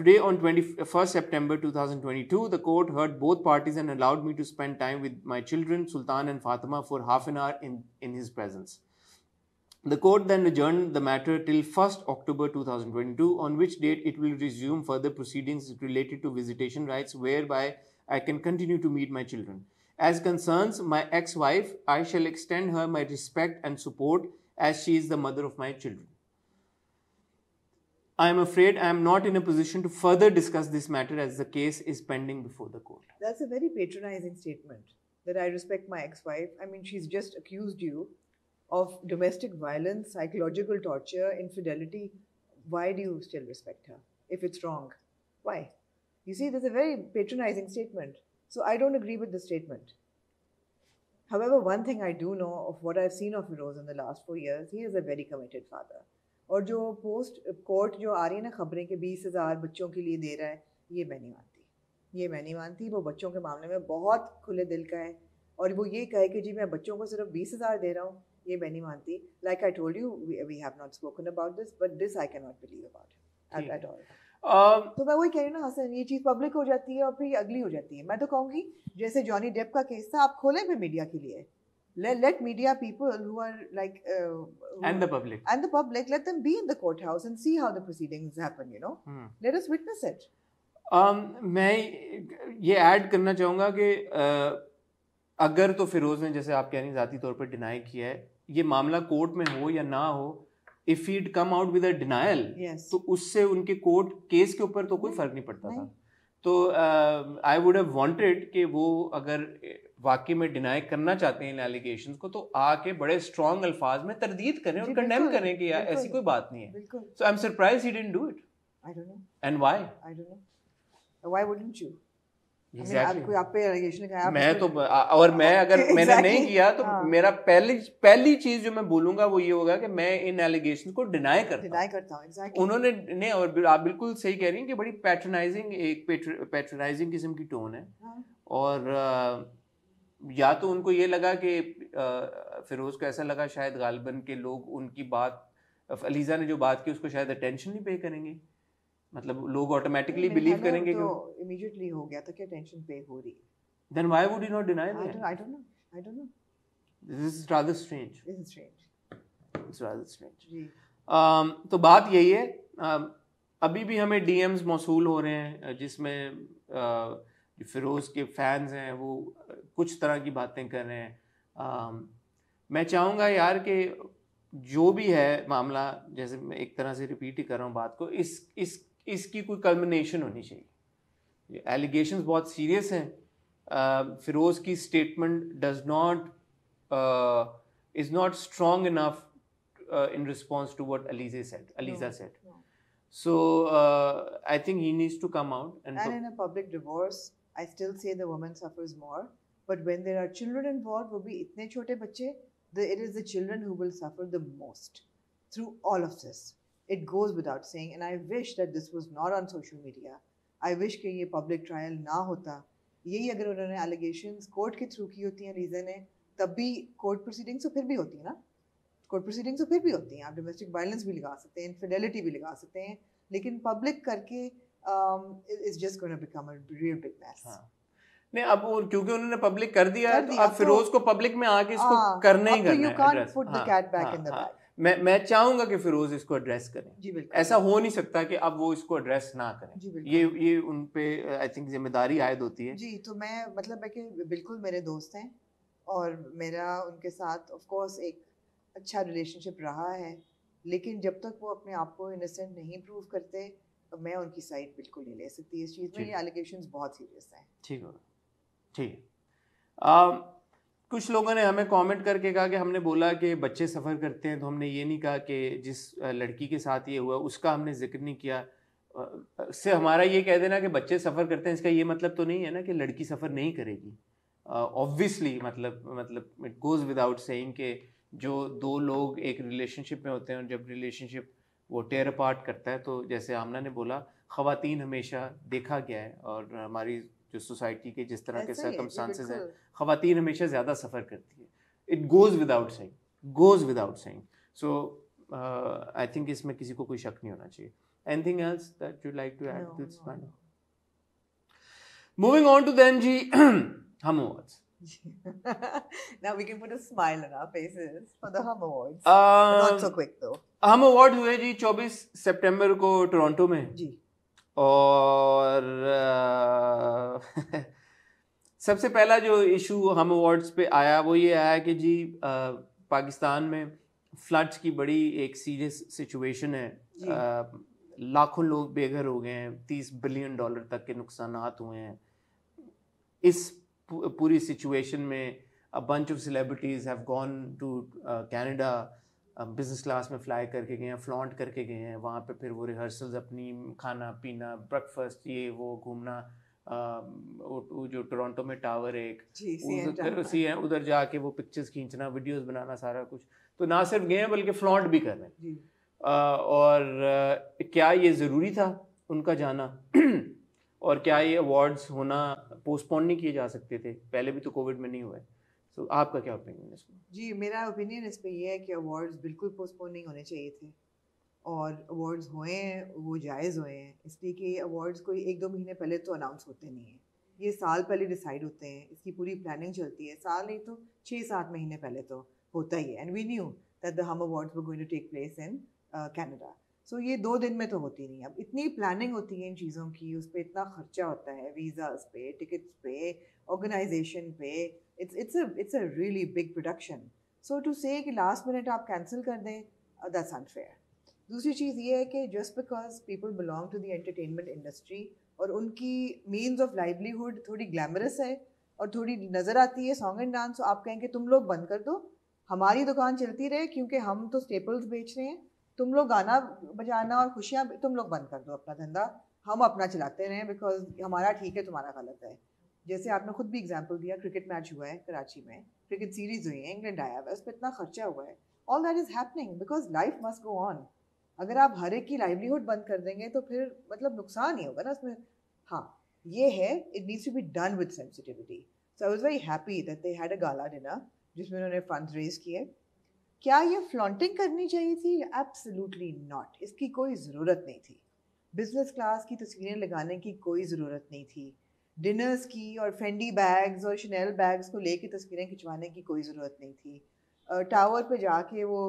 Today on 21st September 2022, the court heard both parties and allowed me to spend time with my children Sultan and Fatima for half an hour in his presence. The court then adjourned the matter till 1st October 2022, on which date it will resume further proceedings related to visitation rights, whereby I can continue to meet my children. As concerns my ex-wife, I shall extend her my respect and support as she is the mother of my children. I am afraid I am not in a position to further discuss this matter as the case is pending before the court. That's a very patronizing statement, that I respect my ex-wife. I mean, she's just accused you of domestic violence, psychological torture, infidelity. Why do you still respect her if it's wrong? Why? You see, there's a very patronizing statement. So I don't agree with the statement. However, one thing I do know of what I've seen of Feroz in the last 4 years, he is a very committed father. और जो post court जो आ रही है ना खबरें कि 20,000 बच्चों के लिए दे रहा है, ये मैं नहीं मानती. वो बच्चों के मामले में बहुत खुले दिल का है, और वो ये कहे कि जी मैं बच्चों को सिर्फ 20,000 दे रहा हूँ, ये मैं नहीं मानती. Like I told you, we have not spoken about this, but this I cannot believe about at all. तो मैं वही कह रही हूँ ना हसन, ये चीज़ पब्लिक हो जाती है और फिर अगली हो जाती है. मैं तो कहूँगी जैसे जॉनी डेप का केस था, आप खोलें फिर मीडिया के लिए. Let media people who are like and the public let them be in the courthouse and see how the proceedings happen. You know, let us witness it. मैं ये add करना चाहूँगा कि अगर तो फिरोज ने, जैसे आप कह रही हैं, ज़ाती तौर पर डिनाई किया है, ये मामला कोर्ट में हो या ना हो, if he'd come out with a denial, तो उससे उनके कोर्ट केस के ऊपर तो कोई फर्क नहीं पड़ता था. तो आई वुड हैव वांटेड कि वो अगर वाकई में डिनाई करना चाहते हैं इन एलिगेशंस को, तो आके बड़े स्ट्रॉन्ग अल्फाज में तरदीद करें और कंडेम करें कि यार ऐसी कोई बात नहीं है. So I am surprised he didn't do it. I don't know. And why? I don't know. Why wouldn't you? Exactly. आप पे एलिगेशन लगाया, मैं तो, और मैं अगर मैंने नहीं किया तो मेरा पहली चीज जो मैं बोलूंगा वो ये होगा कि मैं इन एलिगेशन को डिनाई करता हूँ. Exactly. उन्होंने नहीं, और आप बिल्कुल सही कह रही हैं कि बड़ी पैट्रनाइजिंग किस्म की टोन है. और या तो उनको ये लगा कि फिरोज को ऐसा लगा शायद गालिबन के लोग उनकी बात, अलीज़ा ने जो बात की उसको शायद अटेंशन नहीं पे करेंगे, मतलब लोग ऑटोमेटिकली बिलीव करेंगे कि इमीडिएटली हो गया था कि टेंशन पे हो रही. Then why would you not deny that? I don't know. This is rather strange. It's rather strange. जी. तो बात यही है, अभी भी हमें डीएम्स मौसूल हो रहे हैं जिसमें फिरोज के फैंस हैं वो कुछ तरह की बातें कर रहे हैं. मैं चाहूँगा यार कि जो भी है मामला, जैसे मैं एक तरह से रिपीट ही कर रहा हूँ बात को, इसकी कोई कल्मिनेशन होनी चाहिए। एलिगेशंस बहुत सीरियस हैं। फिरोज की statement does not is not strong enough in response to what Aliza said. No. So I think he needs to come out and in a public divorce, I still say the woman suffers more, but when there are children involved, wo bhi itne chote bacche, it is the children who will suffer the most through all of this. It goes without saying, and I wish that this was not on social media. I wish कि ये public trial ना होता। यही अगर उन्होंने allegations court के through की होती हैं रीज़न है, तब भी कोर्ट प्रोसीडिंग्स तो फिर भी होती है ना, कोर्ट प्रोसीडिंग्स तो फिर भी होती हैं, आप डोमेस्टिक वायलेंस भी लगा सकते हैं, इनफिडेलिटी भी लगा सकते हैं, लेकिन पब्लिक करके it's just gonna become a real big mess. नहीं, अब वो क्योंकि उन्होंने पब्लिक कर दिया है, तो अब फिरोज को पब्लिक में आके इसको करना ही करना है। You can't put the cat back in the bag. मैं चाहूंगा कि फिरोज इसको एड्रेस करें। जी बिल्कुल। ऐसा हो नहीं सकता कि अब वो इसको एड्रेस ना करें। ये उन पे आई थिंक जिम्मेदारी आयद होती है। जी, तो मैं मतलब है कि बिल्कुल मेरे दोस्त हैं और मेरा उनके साथ ऑफ कोर्स एक अच्छा रिलेशनशिप रहा है, लेकिन जब तक वो अपने आप को इनोसेंट नहीं प्रूव करते, तो मैं उनकी साइड बिल्कुल नहीं ले सकती इस चीज़ में। ये एलिगेशंस बहुत सीरियस हैं। ठीक होगा, ठीक। कुछ लोगों ने हमें कमेंट करके कहा कि हमने बोला कि बच्चे सफ़र करते हैं, तो हमने ये नहीं कहा कि जिस लड़की के साथ ये हुआ उसका हमने जिक्र नहीं किया। से हमारा ये कह देना कि बच्चे सफ़र करते हैं, इसका ये मतलब तो नहीं है ना कि लड़की सफ़र नहीं करेगी। ऑब्वियसली मतलब इट गोज़ विदाउट सेइंग कि जो दो लोग एक रिलेशनशिप में होते हैं और जब रिलेशनशिप वो टेयर अपार्ट करता है, तो जैसे आमना ने बोला, ख़वातीन हमेशा देखा गया है और हमारी जो सोसाइटी के जिस तरह के सर्कमस्टांसेस हैं, ख़वातीन हमेशा ज़्यादा सफ़र करती है। It goes without saying. So I think इसमें किसी को कोई शक नहीं होना चाहिए। Anything else that you like to add to this point? Moving on to then जी Hum awards. Now we can put a smile on our faces for the Hum Awards. Not so quick though. हम award हुए जी 24 सितंबर को Toronto में जी। और सबसे पहला जो issue हम अवार्ड्स पे आया वो ये आया कि जी पाकिस्तान में फ्लड्स की बड़ी एक सीरियस सिचुएशन है। लाखों लोग बेघर हो गए हैं, $30 बिलियन तक के नुकसानात हुए हैं। इस पूरी सिचुएशन में a bunch of celebrities have gone to Canada, business class में फ्लाई करके गए हैं, फ्लॉन्ट करके गए हैं वहाँ पे। फिर वो रिहर्सल्स अपनी, खाना पीना, ब्रेकफास्ट, ये वो घूमना, जो टोरंटो में टावर है एक, उधर जाके वो पिक्चर्स खींचना, वीडियोस बनाना, सारा कुछ। तो ना सिर्फ गए हैं बल्कि फ्लॉन्ट भी कर रहे हैं। और क्या ये ज़रूरी था उनका जाना? और क्या ये अवार्ड्स होना पोस्टपोन नहीं किए जा सकते थे? पहले भी तो कोविड में नहीं हुए। तो आपका क्या ओपिनियन है इसमें? जी, मेरा ओपिनियन इस पे ये है कि अवार्ड्स बिल्कुल पोस्टपोन नहीं होने चाहिए थे, और अवार्ड्स हुए हैं वो जायज़ हुए हैं, इसलिए कि अवार्ड्स कोई 1-2 महीने पहले तो अनाउंस होते नहीं हैं, ये साल पहले डिसाइड होते हैं, इसकी पूरी प्लानिंग चलती है। साल नहीं तो 6-7 महीने पहले तो होता ही है। And we knew that the Hum awards were going to take place in Canada. So ये 2 दिन में तो होती नहीं। अब इतनी प्लानिंग होती है इन चीज़ों की, उस पर इतना खर्चा होता है, वीज़ाज़ पे, टिकट्स पे, ऑर्गेनाइजेशन पे। it's a really big production. So to say कि last minute आप cancel कर दें, that's unfair. दूसरी चीज़ ये है कि just because people belong to the entertainment industry और उनकी means of livelihood थोड़ी glamorous है और थोड़ी नज़र आती है song and dance, तो आप कहेंगे तुम लोग बंद कर दो, हमारी दुकान चलती रहे क्योंकि हम तो staples बेच रहे हैं, तुम लोग गाना बजाना और खुशियाँ तुम लोग बंद कर दो अपना धंधा, हम अपना चलाते रहें बिकॉज हमारा ठीक है तुम्हारा गलत है। जैसे आपने खुद भी एग्जांपल दिया, क्रिकेट मैच हुआ है कराची में, क्रिकेट सीरीज हुई है, इंग्लैंड आया है, उस पर इतना खर्चा हुआ है। All that is happening because life must go on. अगर आप हर एक की लाइवलीहुड बंद कर देंगे तो फिर मतलब नुकसान ही होगा ना उसमें। हाँ, ये है, it needs to be done with sensitivity. So I was very happy that they had a gala dinner जिसमें उन्होंने फंड्स रेज किए। क्या ये फ्लॉन्टिंग करनी चाहिए थी? Absolutely not. इसकी कोई ज़रूरत नहीं थी। बिजनेस क्लास की तस्वीरें लगाने की कोई ज़रूरत नहीं थी। डिनर्स की और फेंडी बैग्स और शनेल बैग्स को लेके तस्वीरें खिंचवाने की कोई ज़रूरत नहीं थी। टावर पे जाके वो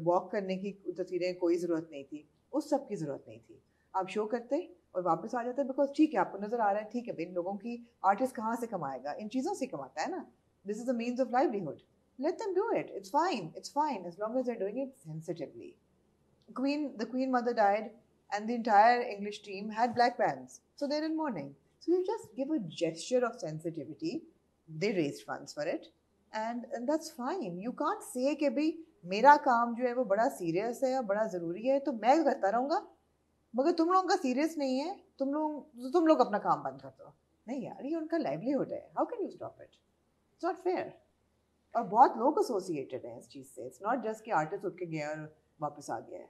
वॉक करने की तस्वीरें कोई ज़रूरत नहीं थी। उस सब की ज़रूरत नहीं थी। आप शो करते और वापस आ जाते बिकॉज ठीक है आपको नज़र आ रहा है, ठीक है इन लोगों की आर्टिस्ट कहाँ से कमाएगा? इन चीज़ों से कमाता है ना। This is the means of livelihood. let them do it. It's fine as long as they're doing it sensitively. The Queen Mother died, and the entire English team had black bands, so they're in mourning. So you just give a gesture of sensitivity. They raised funds for it, and that's fine. You can't say कि भाई मेरा काम जो है वो बड़ा serious है, बड़ा ज़रूरी है, तो मैं करता रहूँगा, मगर तुम लोगों का serious नहीं है, तुम लोग अपना काम बंद कर दो. नहीं यार, ये उनका livelihood है. How can you stop it? It's not fair. और बहुत लोग associated हैं इस चीज़ से. It's not just कि artist उठ के गया और वापस आ गया है.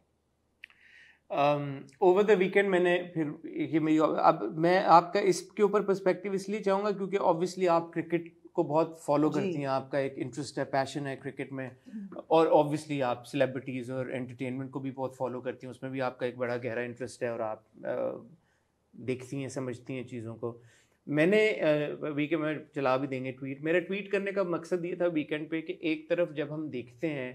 ओवर द वीकेंड मैंने फिर ये मेरी अब मैं आपका इसके ऊपर पर्सपेक्टिव इसलिए चाहूँगा क्योंकि ऑब्वियसली आप क्रिकेट को बहुत फॉलो करती हैं, आपका एक इंटरेस्ट है, पैशन है क्रिकेट में, और ऑब्वियसली आप सेलिब्रिटीज़ और एंटरटेनमेंट को भी बहुत फॉलो करती हैं, उसमें भी आपका एक बड़ा गहरा इंटरेस्ट है और आप देखती हैं, समझती हैं चीज़ों को. मैंने वीकेंड में चला भी देंगे ट्वीट, मेरा ट्वीट करने का मकसद ये था वीकेंड पे कि एक तरफ जब हम देखते हैं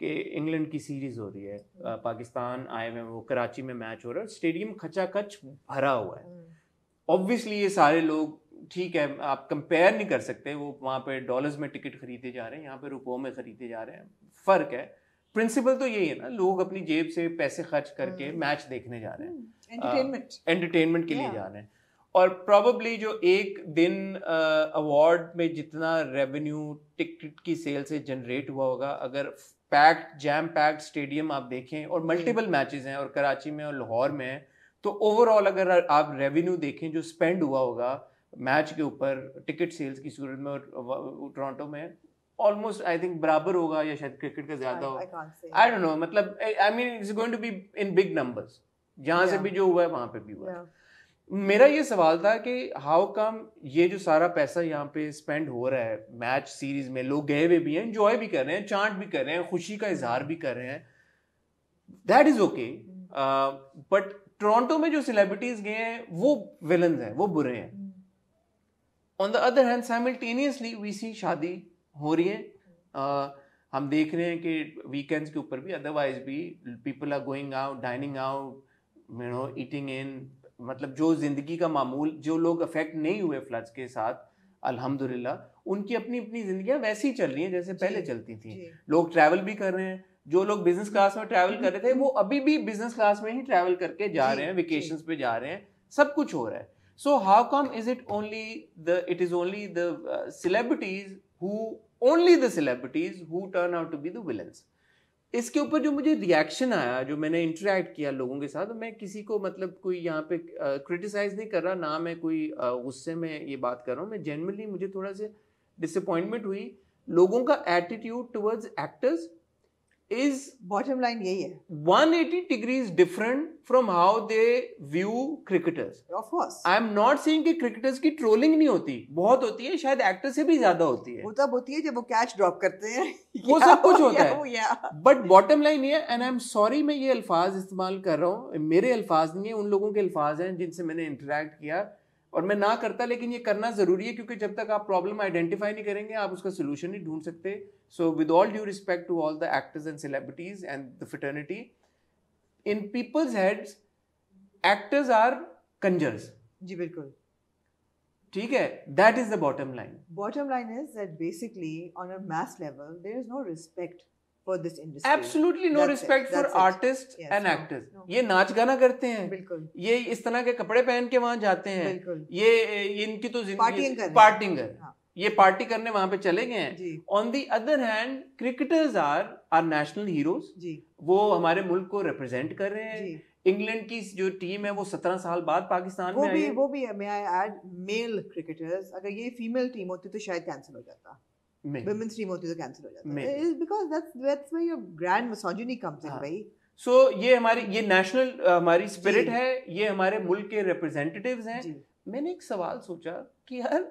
कि इंग्लैंड की सीरीज़ हो रही है, पाकिस्तान आए हुए, वो कराची में मैच हो रहा है, स्टेडियम खचाखच भरा हुआ है. ऑब्वियसली ये सारे लोग, ठीक है आप कंपेयर नहीं कर सकते, वो वहाँ पे डॉलर्स में टिकट खरीदे जा रहे हैं, यहाँ पे रुपयों में खरीदे जा रहे हैं, फ़र्क है. प्रिंसिपल तो यही है ना, लोग अपनी जेब से पैसे खर्च करके मैच देखने जा रहे हैं, एंटरटेनमेंट के लिए जा रहे हैं. और प्रॉबली जो एक दिन अवार्ड में जितना रेवेन्यू टिकट की सेल से जनरेट हुआ होगा, अगर पैक्ड जैम पैक्ड स्टेडियम आप देखें और मल्टीपल मैचेस हैं और कराची में और लाहौर में हैं, तो ओवरऑल अगर आप रेवेन्यू देखें जो स्पेंड हुआ होगा मैच के ऊपर टिकट सेल्स की सूरत में और टोरंटो में, ऑलमोस्ट आई थिंक बराबर होगा या शायद क्रिकेट का ज्यादा हो, आई डोंट नो. मतलब I mean it's going to be in big numbers, जहाँ से भी जो हुआ है वहाँ पे भी हुआ है. मेरा ये सवाल था कि हाउ कम ये जो सारा पैसा यहाँ पे स्पेंड हो रहा है मैच सीरीज में, लोग गए हुए भी हैं, एंजॉय भी कर रहे हैं, चांट भी कर रहे हैं, खुशी का इजहार भी कर रहे हैं, that is okay. But Toronto में जो सेलिब्रिटीज गए हैं वो विलन्स हैं, वो बुरे हैं. On the other hand simultaneously we see शादी हो रही है, हम देख रहे हैं कि वीकेंड्स के ऊपर भी, अदरवाइज भी people are going out, dining out, you know, eating in. मतलब जो ज़िंदगी का मामूल, जो लोग अफेक्ट नहीं हुए फ्लड्स के साथ, अल्हम्दुलिल्लाह उनकी अपनी अपनी ज़िंदगियाँ वैसी ही चल रही हैं जैसे पहले चलती थी. लोग ट्रैवल भी कर रहे हैं, जो लोग बिजनेस क्लास में ट्रैवल कर रहे थे वो अभी भी बिजनेस क्लास में ही ट्रैवल करके जा रहे हैं, वेकेशंस पे जा रहे हैं, सब कुछ हो रहा है. So how come is it only the celebrities who turn out to be the villains? इसके ऊपर जो मुझे रिएक्शन आया, जो मैंने इंटरेक्ट किया लोगों के साथ, मैं किसी को मतलब कोई यहाँ पे क्रिटिसाइज नहीं कर रहा, ना मैं कोई गुस्से में ये बात कर रहा हूँ, मैं जेन्युइनली मुझे थोड़ा सा डिसअपॉइंटमेंट हुई. लोगों का attitude towards actors is bottom line यही है, 180 degrees different from how they view cricketers. Of course. I am not saying कि cricketers की trolling नहीं होती, बहुत होती है, शायद actors से भी ज्यादा होती है. वो तब होती है जब वो कैच ड्रॉप करते हैं, वो सब कुछ होता है. But bottom line ये है, and I am sorry मैं ये अल्फाज इस्तेमाल कर रहा हूँ, मेरे अल्फाज नहीं है, उन लोगों के अल्फाज हैं जिनसे मैंने इंटरेक्ट किया, और मैं ना करता, लेकिन ये करना ज़रूरी है क्योंकि जब तक आप प्रॉब्लम आइडेंटिफाई नहीं करेंगे आप उसका सोल्यूशन नहीं ढूंढ सकते. So with all due respect to all the actors and celebrities and the fraternity, in people's heads actors are कंजर्स. जी बिल्कुल, ठीक है, that is the bottom line. Bottom line is that basically on a mass level there is no respect for this industry. Absolutely no respect for artists and actors. ये नाच गाना करते हैं, बिल्कुल, ये इस तरह के कपड़े पहन के वहां जाते हैं, बिल्कुल, ये इनकी तो पार्टिंग है, ये पार्टी करने वहां पे चले गए हैं. On the other hand cricketers are national heroes, वो हमारे मुल्क को रिप्रेजेंट कर रहे हैं. इंग्लैंड की जो टीम है वो 17 साल बाद पाकिस्तान में आई है. वो भी मे आई ऐड मेल क्रिकेटर्स, अगर ये फीमेल टीम होती तो शायद कैंसिल हो जाता, women's team होती तो कैंसिल हो जाता है. It is because that's where your grand misogyny comes in, भाई. So ये हमारी, ये नेशनल हमारी स्पिरिट है, ये हमारे मुल्क के रिप्रेजेंटेटिव्स हैं. मैंने एक सवाल सोचा कि यार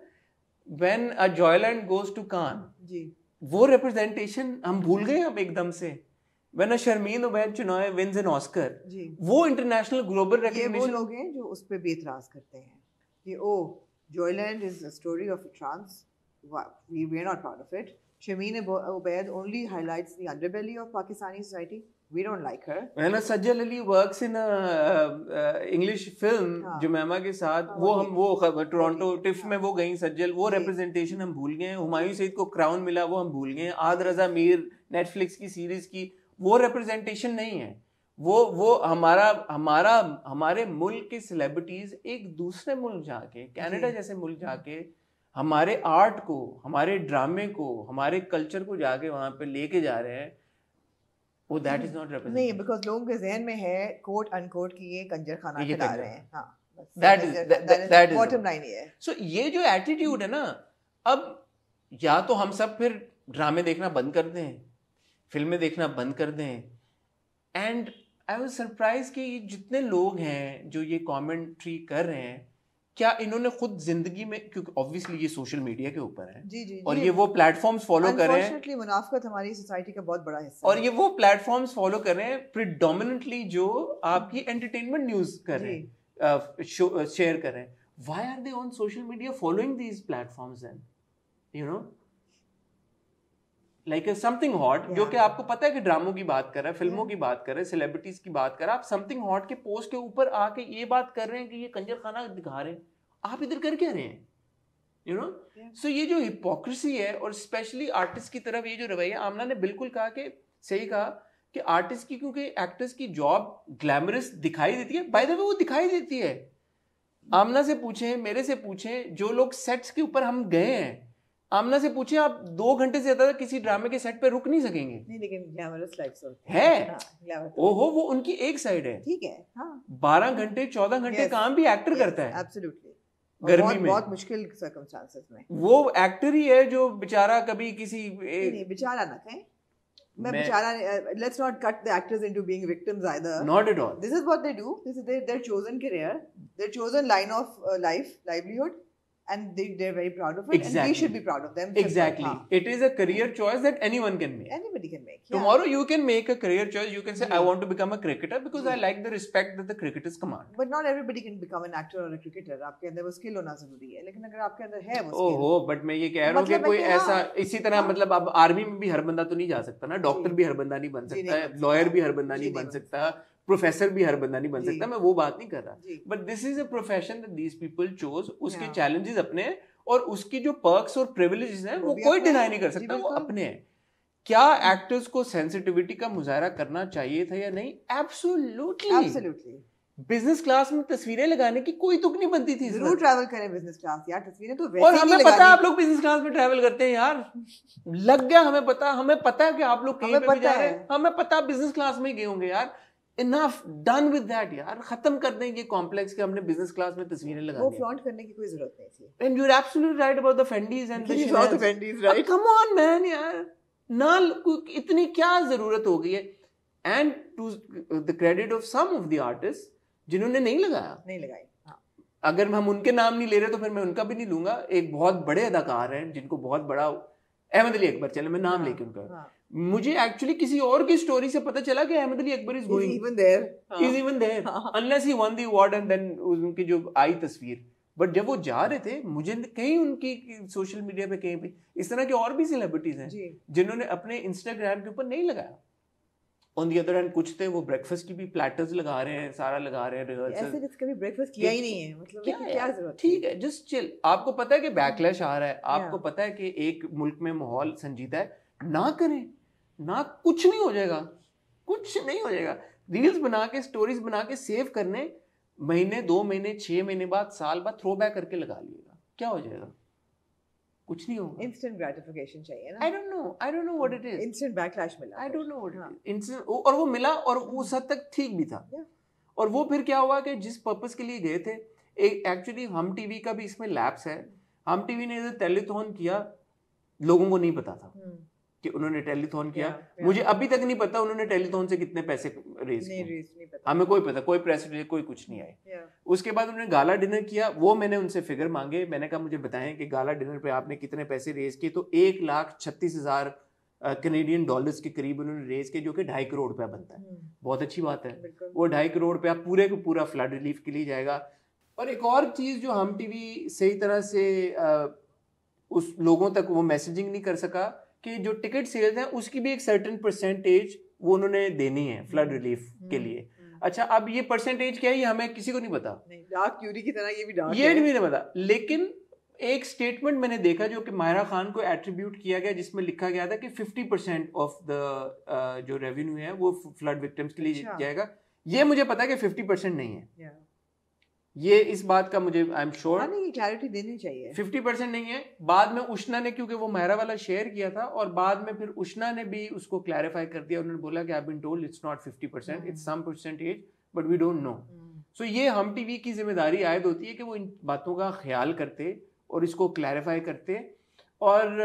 when a Joyland goes to Cannes, वो रिप्रेजेंटेशन हम भूल गए अब एकदम से. when a शर्मीन उबैद चुनाव wins an Oscar, वो इंटरनेशनल ग्लोबल रिकॉग्निशन. ये वो लोग हैं जो उस पे भी एतराज करते हैं कि ओ Joyland is a story of a trans, we are not proud of it. Shameen Ubaid only highlights the underbelly of Pakistani society. We don't like her. When Sajjal Ali works in a English film, जुमैमा के साथ वो Toronto tiff में वो गई सज्जल, वो representation हम भूल गए. हुमायूं सईद को क्राउन मिला वो हम भूल गए. आद रजा मीर नेटफ्लिक्स की सीरीज की वो representation नहीं है. वो हमारे मुल्क के सेलिब्रिटीज एक दूसरे मुल्क जाके, कनाडा जैसे मुल्क जाके हमारे आर्ट को, हमारे ड्रामे को, हमारे कल्चर को जाके वहां पे लेके जा रहे हैं. वो दैट इज नॉट रिप्रेजेंटेटिव. नहीं, बिकॉज़ लोगों के ज़हन में है कोट अनकोट कि ये कंजर खाना खिला रहे हैं. हां, दैट इज बॉटम लाइन ये है. सो ये जो एटीट्यूड है ना, अब या तो हम सब फिर ड्रामे देखना बंद कर दें, फिल्में देखना बंद कर दें. एंड आई वाज सरप्राइज कि ये जितने लोग हैं जो ये कमेंट्री कर रहे हैं, क्या इन्होंने खुद जिंदगी में, क्योंकि ऑब्वियसली ये सोशल मीडिया के ऊपर है जी, और ये वो प्लेटफॉर्म्स फॉलो कर रहे हैं. अनफॉर्चुनेटली मुनाफिकत हमारी सोसाइटी का बहुत बड़ा हिस्सा और ये वो प्लेटफॉर्म्स फॉलो कर रहे हैं प्रिडोमिनेंटली जो आपकी एंटरटेनमेंट न्यूज कर रहे हैं, शेयर कर रहे हैं. Why are they on social media following these platforms then, you know, like something hot, जो कि आपको पता है कि ड्रामों की बात कर रहा है, फिल्मों की बात कर रहे हैं, सेलिब्रिटीज की बात कर रहा है. आप समथिंग हॉट के पोस्ट के ऊपर आके ये बात कर रहे हैं कि ये कंजर खाना दिखा रहे हैं. आप इधर कर क्या रहे हैं, यू नो. सो ये जो हिपोक्रेसी है, और स्पेशली आर्टिस्ट की तरफ ये जो रवैया, आमना ने बिल्कुल कहा कि सही कहा कि आर्टिस्ट की, क्योंकि एक्टर्स की जॉब ग्लैमरस दिखाई देती है. बाय द वे वो दिखाई देती है. आमना से पूछें, मेरे से पूछें, जो लोग सेट्स के ऊपर हम गए हैं, आमना से पूछे, आप 2 घंटे से ज्यादा किसी ड्रामे के सेट पे रुक नहीं सकेंगे. नहीं, लेकिन ग्लैमरस लाइफ्स है. ओहो, वो उनकी एक साइड है. ठीक है. 12 घंटे 14 घंटे काम भी एक्टर करता है. एब्सोल्युटली. गर्मी में बहुत मुश्किल सर्कमस्टेंसेस में. वो एक्टर ही है जो बेचारा कभी किसी नहीं, बेचारा ना कहें. मैं बेचारा, let's not cut the actors into being victims either. Not at all. This is what they do. This is their chosen career, their chosen line of livelihood. And they're very proud of it. Exactly. And we should be proud of them. Exactly. It is a career choice that anyone can make. Anybody can make. Tomorrow you can make a career choice. You can say, I want to become a cricketer because I like the respect that the cricketers command. But not everybody can become an actor or a cricketer. आपके अंदर वो skill होना जरूरी है. लेकिन अगर आपके अंदर है वो skill. ओहो, but मैं ये कह रहा हूँ कि कोई ऐसा, इसी तरह मतलब अब आर्मी में भी हर बंदा तो नहीं जा सकता ना, डॉक्टर भी हर बंदा नहीं बन सकता, लॉयर भी हर बंदा नहीं बन सकता, प्रोफेसर भी हर बंदा नहीं बन सकता. मैं वो बात नहीं कर रहा. But this is a profession that these people chose. उसके चैलेंजेस अपने, और उसकी जो पर्क्स और प्रिविलेजेस हैं वो कोई डिनाई नहीं कर सकता, वो अपने हैं. क्या एक्टर्स को सेंसिटिविटी का मुजाहरा करना चाहिए था या नहीं? एब्सोल्युटली. बिजनेस क्लास में तस्वीरें लगाने की कोई तुक नहीं बनती थी. जरूर ट्रैवल करें बिजनेस क्लास यार, तस्वीरें तो वैसे और हमें पता है आप लोग बिजनेस क्लास में ट्रैवल करते हैं यार, लग गया हमें पता है कि आप लोग कहीं पे भी जा रहे हैं. हमें पता है बिजनेस क्लास में गए होंगे यार. Enough, done with that यार. खत्म कर दें ये कॉम्प्लेक्स कि हमने बिजनेस क्लास में तस्वीरें लगानी. वो फ्लॉन्ट करने की कोई जरूरत नहीं थी. And you're absolutely right about the Fendis and the Chanel. Fendis, right? Come on man यार, ना इतनी क्या जरूरत हो गई है. And to the credit of some of the artists जिन्होंने नहीं लगाई. अगर हम उनके नाम नहीं ले रहे तो फिर मैं उनका भी नहीं लूंगा. एक बहुत बड़े अदाकार हैं जिनको बहुत बड़ा, अहमद अली अकबर, चले मैं नाम लेके उनका, मुझे एक्चुअली किसी और की स्टोरी से पता चला कि Ahmed Ali Akbar is even there unless he won the award and then उनकी जो आई तस्वीर. बट जब वो जा रहे थे, मुझे कहीं उनकी सोशल मीडिया पे कहीं भी, इस तरह के और भी सेलिब्रिटीज हैं जिन्होंने अपने इंस्टाग्राम के ऊपर नहीं लगाया. ऑन दी अदर हैंड कुछ थे वो ब्रेकफास्ट की भी प्लेटर्स लगा रहे हैं, सारा लगा रहे हैं, रिहर्सल. ऐसे जिसका भी ब्रेकफास्ट किया ही नहीं है, मतलब क्या जरूरत. ठीक है, जस्ट चिल. आपको पता है कि बैकलैश आ रहा है, आपको पता है कि एक मुल्क में माहौल संजीदा है, ना करें ना, कुछ नहीं हो जाएगा, कुछ नहीं हो जाएगा. रील्स बना के, स्टोरीज बना के सेव करने, महीने 2 महीने 6 महीने बाद, साल बाद थ्रो बैक करके लगा लिएगा, क्या हो जाएगा? कुछ नहीं होगा. इंस्टेंट ग्रेटिफिकेशन चाहिए ना. I don't know what it is. Instant backlash मिला. I don't know what it is. Instant, और वो मिला और उस हद तक ठीक भी था. और वो फिर क्या हुआ कि जिस पर्पस के लिए गए थे, एक एक्चुअली हम टीवी का भी इसमें लैप्स है. हम टीवी ने इधर टेलीथॉन किया, लोगों को नहीं पता था कि उन्होंने टेलीथॉन किया. मुझे अभी तक नहीं पता उन्होंने टेलीथॉन से कितने पैसे रेज किए, हमें कोई पता, कोई प्रेस रिलीज कोई कुछ नहीं आई. उसके बाद उन्होंने गाला डिनर किया, वो मैंने उनसे फिगर मांगे. मैंने कहा मुझे बताएं कि गाला डिनर पे आपने कितने पैसे रेज किए. तो 1,36,000 कैनेडियन डॉलर्स के करीब उन्होंने रेज किए, जो कि 2.5 करोड़ रुपया बनता है. बहुत अच्छी बात है. वो 2.5 करोड़ रुपया पूरे को पूरा फ्लड रिलीफ के लिए जाएगा. और एक और चीज जो हम टीवी सही तरह से उस लोगों तक वो मैसेजिंग नहीं कर सका कि जो टिकट सेल्स हैं उसकी भी एक सर्टेन परसेंटेज वो उन्होंने देनी है फ्लड रिलीफ के लिए। अच्छा, अब ये परसेंटेज क्या है ये हमें किसी को नहीं पता, डार्क क्यूरी की तरह ये भी डार्क ये नहीं पता। लेकिन एक स्टेटमेंट मैंने देखा जो कि माहिरा खान को एट्रीब्यूट किया गया, जिसमें लिखा गया था कि 50% ऑफ द जो रेवेन्यू है वो फ्लड विक्टिम्स के लिए जाएगा। ये मुझे पता है कि 50% नहीं है, ये इस बात का मुझे आई एम श्योर क्लैरिटी देनी चाहिए। 50% नहीं है। बाद में उष्णा ने, क्योंकि वो माहिरा वाला शेयर किया था और बाद में फिर उष्णा ने भी उसको क्लैरिफाई कर दिया, उन्होंने बोला कि I have been told it's not 50%, it's some percentage but we don't know. So ये हम टीवी की जिम्मेदारी आयद होती है कि वो इन बातों का ख्याल करते और इसको क्लैरिफाई करते। और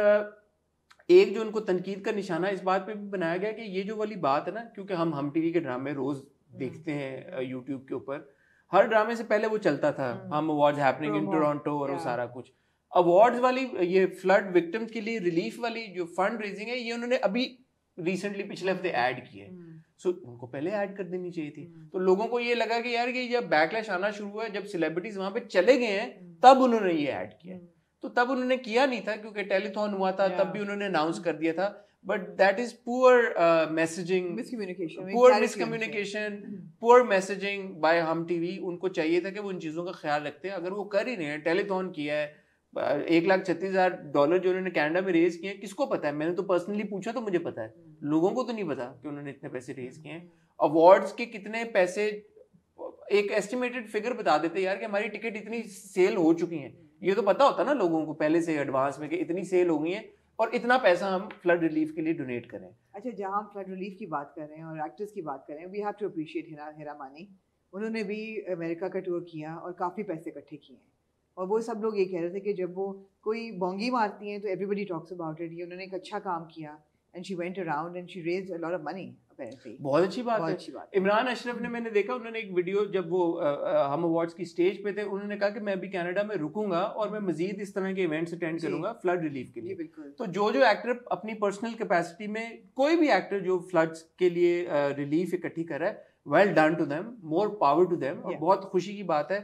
एक जो उनको तनकीद का निशाना इस बात पे भी बनाया गया कि ये जो वाली बात है ना, क्योंकि हम टीवी के ड्रामे रोज देखते हैं यूट्यूब के ऊपर, हर ड्रामे से पहले वो चलता था हम अवार्ड्स हैपनिंग इन टोरंटो और वो सारा कुछ। अवार्ड्स वाली ये फ्लड विक्टिम्स के लिए रिलीफ वाली जो फंड रेजिंग है ये उन्होंने अभी रिसेंटली पिछले हफ्ते ऐड की है। सो उनको पहले ऐड कर देनी चाहिए थी। तो लोगों को ये लगा कि यार कि जब बैकलैश आना शुरू हुआ है, जब सेलिब्रिटीज वहां पे चले गए हैं, तब उन्होंने ये ऐड किया। तो तब उन्होंने किया नहीं था क्योंकि टेलीथॉन हुआ था, तब भी उन्होंने अनाउंस कर दिया था। But that is poor messaging, poor miscommunication, poor messaging by Hum TV. उनको चाहिए था कि वो इन चीज़ों का ख्याल रखते हैं। अगर वो कर ही नहीं है, टेलीथॉन किया है, $1,36,000 जो उन्होंने कनाडा में रेज किए हैं, किसको पता है? मैंने तो पर्सनली पूछा तो मुझे पता है, लोगों को तो नहीं पता कि उन्होंने इतने पैसे रेज किए हैं। अवार्ड्स के कितने पैसे, एक एस्टिमेटेड फिगर बता देते यार कि हमारी टिकट इतनी सेल हो चुकी हैं, ये तो पता होता ना लोगों को पहले से एडवांस में कि इतनी सेल हो गई है और इतना पैसा हम फ्लड रिलीफ के लिए डोनेट करें। अच्छा, जहाँ हम फ्लड रिलीफ की बात कर रहे हैं और एक्टर्स की बात कर रहे हैं, we have to appreciate Hira Mani. उन्होंने भी अमेरिका का टूर किया और काफ़ी पैसे इकट्ठे किए हैं। और वो सब लोग ये कह रहे थे कि जब वो कोई बोंगी मारती हैं तो एवरीबडी टॉक्स अबाउट इट। ये उन्होंने एक अच्छा काम किया and she went around and she raised a lot of money. बहुत अच्छी बात है। इमरान अशरफ ने, मैंने देखा उन्होंने एक वीडियो, जब वो हम अवार्ड्स की स्टेज पे थे, उन्होंने कहा कि मैं भी कनाडा में रुकूंगा और मैं मजीद इस तरह के इवेंट्स अटेंड करूंगा फ्लड रिलीफ के लिए। तो जो एक्टर अपनी पर्सनल कैपेसिटी में, कोई भी एक्टर जो फ्लड्स के लिए रिलीफ इकट्ठी कर रहा है, well done to them, more power to them. और बहुत खुशी की बात है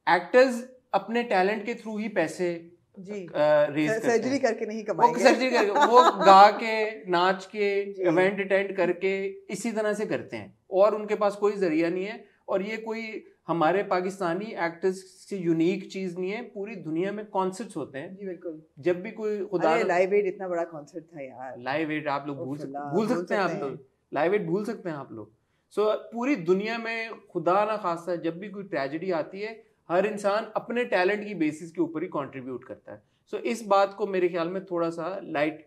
एक्टर्स अपने टैलेंट के थ्रू ही पैसे सर्जरी करके नहीं कमाएंगे, सर्जरी करके वो गा के, नाच के, इवेंट अटेंड करके इसी तरह से करते हैं और उनके पास कोई जरिया नहीं है। और ये कोई हमारे पाकिस्तानी एक्टर्स से यूनिक चीज नहीं है, पूरी दुनिया में कॉन्सर्ट्स होते हैं। जी बिल्कुल। जब भी कोई खुदा, लाइव एड इतना बड़ा कॉन्सर्ट था यार। लाइव एड आप लोग भूल सकते हैं आप लोग, लाइव एड भूल सकते हैं आप लोग। सो पूरी दुनिया में खुदा ना खास्ता जब भी कोई ट्रेजेडी आती है, हर इंसान अपने टैलेंट की बेसिस के ऊपर ही कंट्रीब्यूट करता है। सो इस बात को मेरे ख्याल में थोड़ा सा लाइट,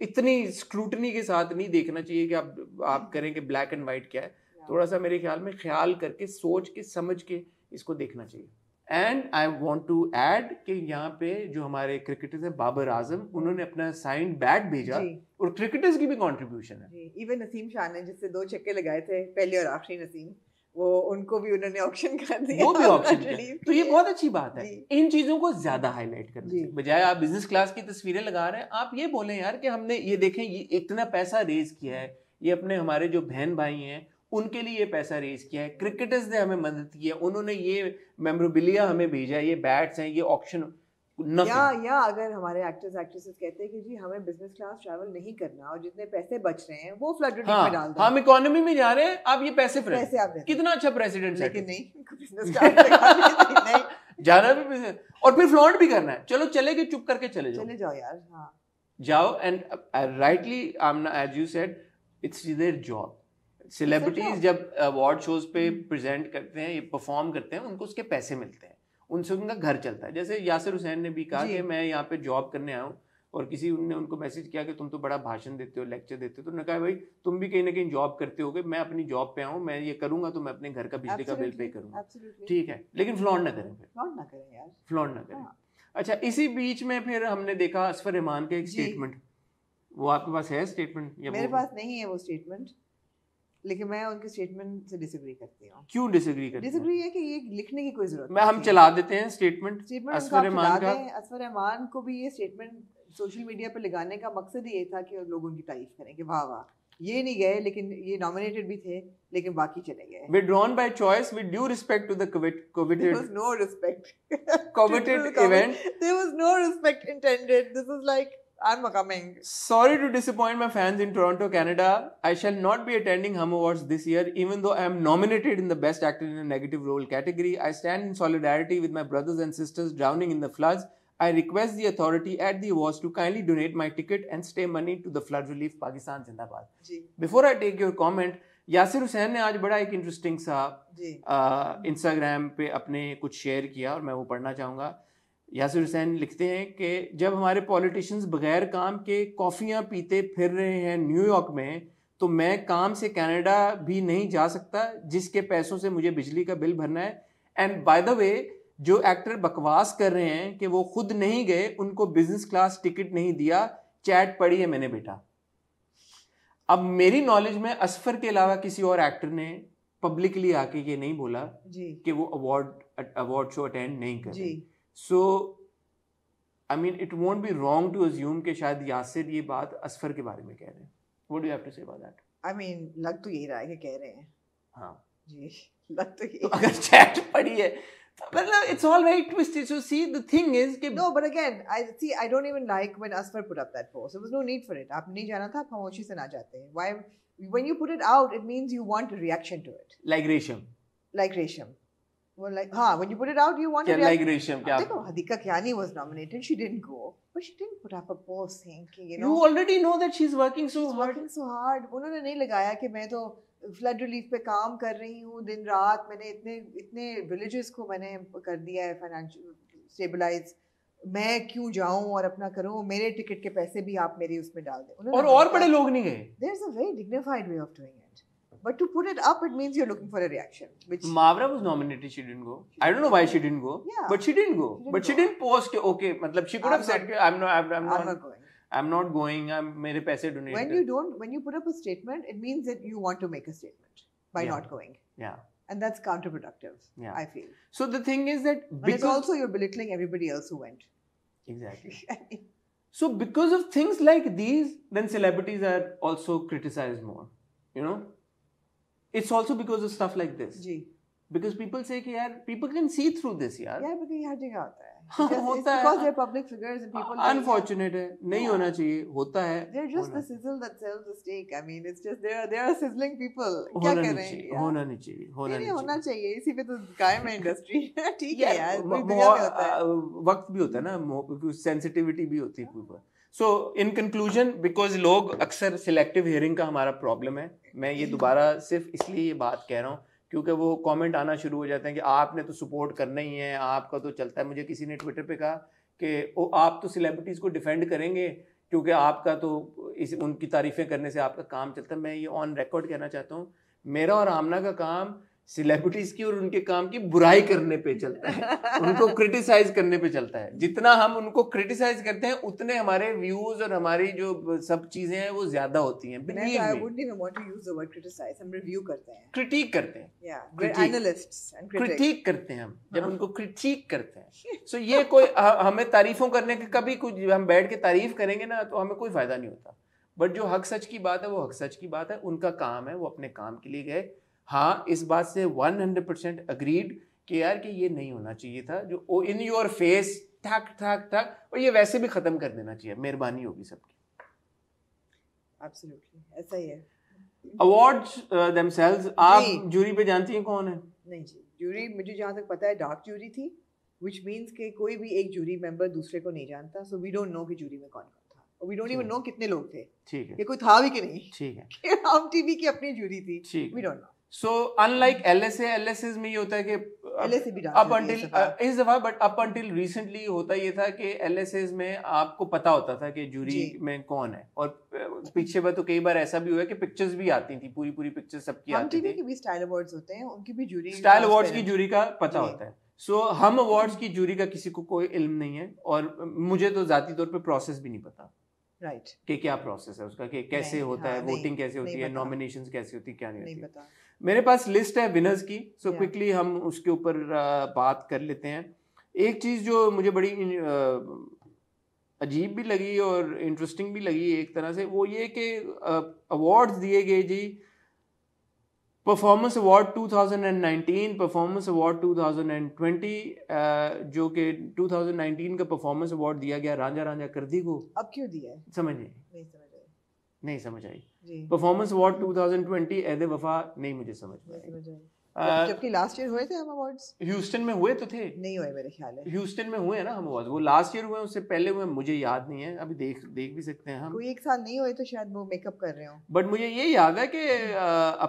इतनी स्क्रूटनी के साथ नहीं देखना चाहिए कि आप करें कि ब्लैक एंड वाइट क्या है। थोड़ा सा मेरे ख्याल में ख्याल करके, सोच के, समझ के इसको देखना चाहिए। And I want to add कि यहाँ पे जो हमारे क्रिकेटर्स हैं, बाबर आजम, उन्होंने अपना साइंड बैट भेजा और क्रिकेटर्स की भी कंट्रीब्यूशन है। इवन नसीम शाह ने, जिससे 2 छक्के लगाए थे, पहले और आखिरी नसीम, वो उनको भी उन्होंने ऑप्शन कर दिया, वो भी ऑप्शन किया। तो ये बहुत अच्छी बात है। इन चीजों को ज्यादा हाईलाइट करने से बजाय आप बिजनेस क्लास की तस्वीरें लगा रहे हैं, आप ये बोलें यार कि हमने ये देखें, ये इतना पैसा रेज किया है, ये अपने हमारे जो बहन भाई हैं उनके लिए ये पैसा रेज किया है, क्रिकेटर्स ने हमें मदद की है, उन्होंने ये मेमोरेबिलिया हमें भेजा है, ये बैट्स हैं, ये ऑक्शन। या अगर हमारे एक्टर्स एक्ट्रेसेस कहते हैं कि जी हमें बिजनेस क्लास ट्रैवल नहीं करना और जितने पैसे बच रहे हैं वो फ्लड रिलीफ में डाल दो, हम इकोनॉमी में जा रहे हैं, आप ये पैसे आप कितना अच्छा प्रेसिडेंट, लेकिन नहीं, बिजनेस क्लास नहीं जाना भी बिजनेस, और फिर फ्लॉन्ट भी करना है। चलो चले गए, चुप करके चले जाओ यार। हाँ, जाओ। And rightly as you said, it's their job. Celebrities जब अवार्ड शोज पे प्रेजेंट करते हैं, ये परफॉर्म करते हैं, उनको उसके पैसे मिलते हैं, उनसे उनका घर चलता है। जैसे यासिर हुसैन ने भी कहा कि मैं यहाँ पे जॉब करने आया हूँ और किसी ने उनको मैसेज किया कि तुम तो बड़ा भाषण देते हो, लेक्चर देते हो, तो उन्होंने कहा भाई तुम भी कहीं ना कहीं जॉब करते होगे, मैं अपनी जॉब पे आऊँ, मैं ये करूंगा तो मैं अपने घर का बिजली का बिल पे करूंगा, ठीक है, लेकिन फ्लॉन्ट ना करें, फ्लॉन्ट ना करें। अच्छा, इसी बीच में फिर हमने देखा असफर रहमान का एक स्टेटमेंट, वो आपके पास है स्टेटमेंट? मेरे पास नहीं है वो स्टेटमेंट, लेकिन मैं उनके स्टेटमेंट से डिसएग्री करती हूँ। क्यों डिसएग्री करती हैं? डिसएग्री है कि ये लिखने की कोई जरूरत नहीं। हम चला देते हैं स्टेटमेंट असफर रहमान का। असफर रहमान को भी ये स्टेटमेंट सोशल मीडिया पर लगाने का मकसद ही ये था कि लोग उनकी तारीफ करें कि वाह वाह, ये नहीं गए, लेकिन ये नॉमिनेटेड भी थे, लेकिन बाकी चले गए। Withdrawn by choice with due respect to the coveted. There was no respect. Coveted event. There was no respect intended. This is like I'm coming. Sorry to disappoint my fans in Toronto, Canada. I shall not be attending Hum Awards this year, even though I am nominated in the Best Actor in a Negative Role category. I stand in solidarity with my brothers and sisters drowning in the floods. I request the authority at the awards to kindly donate my ticket and stay money to the flood relief. Pakistan Zindabad. Before I take your comment, Yasir Hussain ने आज बड़ा एक interesting सा Instagram पे अपने कुछ share किया और मैं वो पढ़ना चाहूँगा. यासिर हुसैन लिखते हैं कि जब हमारे पॉलिटिशियंस बगैर काम के कॉफ़ियाँ पीते फिर रहे हैं न्यूयॉर्क में, तो मैं काम से कनाडा भी नहीं जा सकता जिसके पैसों से मुझे बिजली का बिल भरना है. एंड बाय द वे, जो एक्टर बकवास कर रहे हैं कि वो खुद नहीं गए, उनको बिजनेस क्लास टिकट नहीं दिया, चैट पढ़ी है मैंने बेटा. अब मेरी नॉलेज में असफर के अलावा किसी और एक्टर ने पब्लिकली आके ये नहीं बोला कि वो अवार्ड शो अटेंड नहीं कर रहे. So I mean it won't be wrong to assume कि शायद यासिर ये बात असफर के बारे में कह रहे हैं. What do you have to say about that? I mean लग तो यही रहा है कि कह रहे हैं. हाँ जी, लग तो यही. तो अगर चैट पढ़ी है मतलब it's all very twisted. So see, the thing is कि no, but again, I don't even like when Asfar put up that post. There was no need for it. आप नहीं जाना था, आप खामोशी से ना जाते. Why? When you put it out, it means you want a reaction to it. Like Resham. Well, like, when you put it out, you want a reaction. Like Resham, क्या? देखो, Hadika Kyani was nominated. She didn't go, but she didn't put up a post saying कि you already know that she's working so hard. उन्होंने नहीं लगाया कि मैं तो flood relief पे काम कर रही हूँ दिन रात. मैंने इतने विलेजेस को मैंने कर दिया है फाइनेंशियल स्टेबलाइज. मैं क्यों जाऊँ और अपना करूँ? मेरे टिकट के पैसे भी आप मेरे उसमें डाल दें. और बड़े लोग नहीं गए. There's a very dignified way of doing it. But to put it up, it means you're looking for a reaction. Which Mavra was nominated, she didn't go. I don't know why she didn't go. Yeah. But she didn't go. She didn't post कि okay, मतलब she could have said कि I'm not going. I'm not going. मेरे पैसे donate. When you put up a statement, it means that you want to make a statement by not going. Yeah. And that's counterproductive. Yeah. I feel. So the thing is that and it's also you're belittling everybody else who went. Exactly. So because of things like these, then celebrities are also criticized more. You know, it's also because of stuff like this. Ji. Because people say कि यार people can see through this यार. Yeah, because ये हर जगह होता है. हाँ, होता है. Because they're public figures and people. Unfortunate है, नहीं होना चाहिए, होता है. They're just the sizzle that sells the steak. I mean, it's just they are sizzling people. क्या कर रहे हैं? होना नहीं चाहिए. होना चाहिए. इसी पे तो कायम है इंडस्ट्री. ठीक है यार. वक्त भी होता है ना, सेंसिटिविटी भी होती है कोई बात. So in conclusion, because लोग अक्सर selective hearing का हमारा प्रॉब्लम है. मैं ये दोबारा सिर्फ इसलिए ये बात कह रहा हूँ क्योंकि वो कमेंट आना शुरू हो जाते हैं कि आपने तो सपोर्ट करना ही है, आपका तो चलता है. मुझे किसी ने ट्विटर पे कहा कि आप तो सेलिब्रिटीज़ को डिफेंड करेंगे क्योंकि आपका तो उनकी तारीफ़ें करने से आपका काम चलता है. मैं ये ऑन रिकॉर्ड कहना चाहता हूँ, मेरा और आमना का काम सेलिब्रिटीज़ की और उनके काम की बुराई करने पे चलता है, उनको क्रिटिसाइज करने पे चलता है. जितना हम उनको क्रिटिसाइज करते हैं उतने हमारे व्यूज और हमारी जो सब चीजें हैं वो ज्यादा होती हैं. क्रिटिक करते हैं, क्रिटिक करते हैं हम जब उनको क्रिटिक करते हैं. सो ये कोई हमें तारीफों करने के कभी कुछ हम बैठ के तारीफ करेंगे ना तो हमें कोई फायदा नहीं होता. बट जो हक सच की बात है वो हक सच की बात है. उनका काम है, वो अपने काम के लिए गए. हाँ, इस बात से 100% अग्रीड कि यार कि ये नहीं होना चाहिए था, जो इन योर फेस ठक ठक ठक, और ये वैसे भी खत्म कर देना चाहिए. मेहरबानी होगी सबकी. एब्सोल्युटली ऐसा ही है. अवार्ड्स देमसेल्व्स, आप जूरी पे जानती हैं कौन है? नहीं जी, जूरी मुझे जहाँ तक पता है डार्क जूरी थी, व्हिच मींस कि कोई भी एक जूरी मेंबर दूसरे को नहीं जानता. सो वी डोंट नो कि जूरी में कौन था, और वी डोंट इवन नो कितने लोग थे. ठीक है, ये कोई था भी कि नहीं. ठीक है, हम टीवी की अपनी जूरी थी. We don't know. So unlike LSAs में ये होता है कि LSA भी up until इस दफा, but up until recently होता ये था कि LSAs में आपको पता होता था कि जूरी में कौन है. और पीछे बार तो कई बार ऐसा भी हुआ है कि पिक्चर्स भी आती थी, पूरी पिक्चर्स सबकी आती थी. हम भी स्टाइल अवार्ड्स होते हैं, उनकी भी जूरी, स्टाइल अवार्ड्स की जूरी का पता होता है. सो हम अवार्ड्स की जूरी का किसी को कोई इल्म नहीं है, और मुझे तो जाती तौर पे प्रोसेस भी नहीं पता. राइट, कि क्या प्रोसेस है उसका, कि कैसे होता है, वोटिंग कैसे होती है, नॉमिनेशंस कैसे होती है, क्या नहीं होती. मेरे पास लिस्ट है विनर्स की, सो क्विकली हम उसके ऊपर बात कर लेते हैं. एक चीज़ जो मुझे बड़ी अजीब भी लगी और इंटरेस्टिंग भी लगी एक तरह से, वो ये कि अवार्ड्स दिए गए जी परफॉर्मेंस अवार्ड 2019, परफॉर्मेंस अवार्ड 2020, जो कि 2019 का परफॉर्मेंस अवार्ड दिया गया रांझा रांझा करदी को। अब क्यों दिया है? समझ नहीं नहीं समझ आई। जी। परफॉर्मेंस अवार्ड 2020 ऐदे वफा नहीं मुझे समझ में आई। जबकि लास्ट ईयर हुए थे हम अवार्ड्स। ह्यूस्टन में हुए तो थे। नहीं हुए मेरे ख्याल है। ह्यूस्टन में हुए ना हम अवार्ड, वो लास्ट ईयर हुए, उससे पहले हुए मुझे याद नहीं है, अभी देख भी सकते हैं हम। कोई एक साल नहीं हुए तो शायद वो मेकअप कर रहे हो। बट मुझे ये याद है कि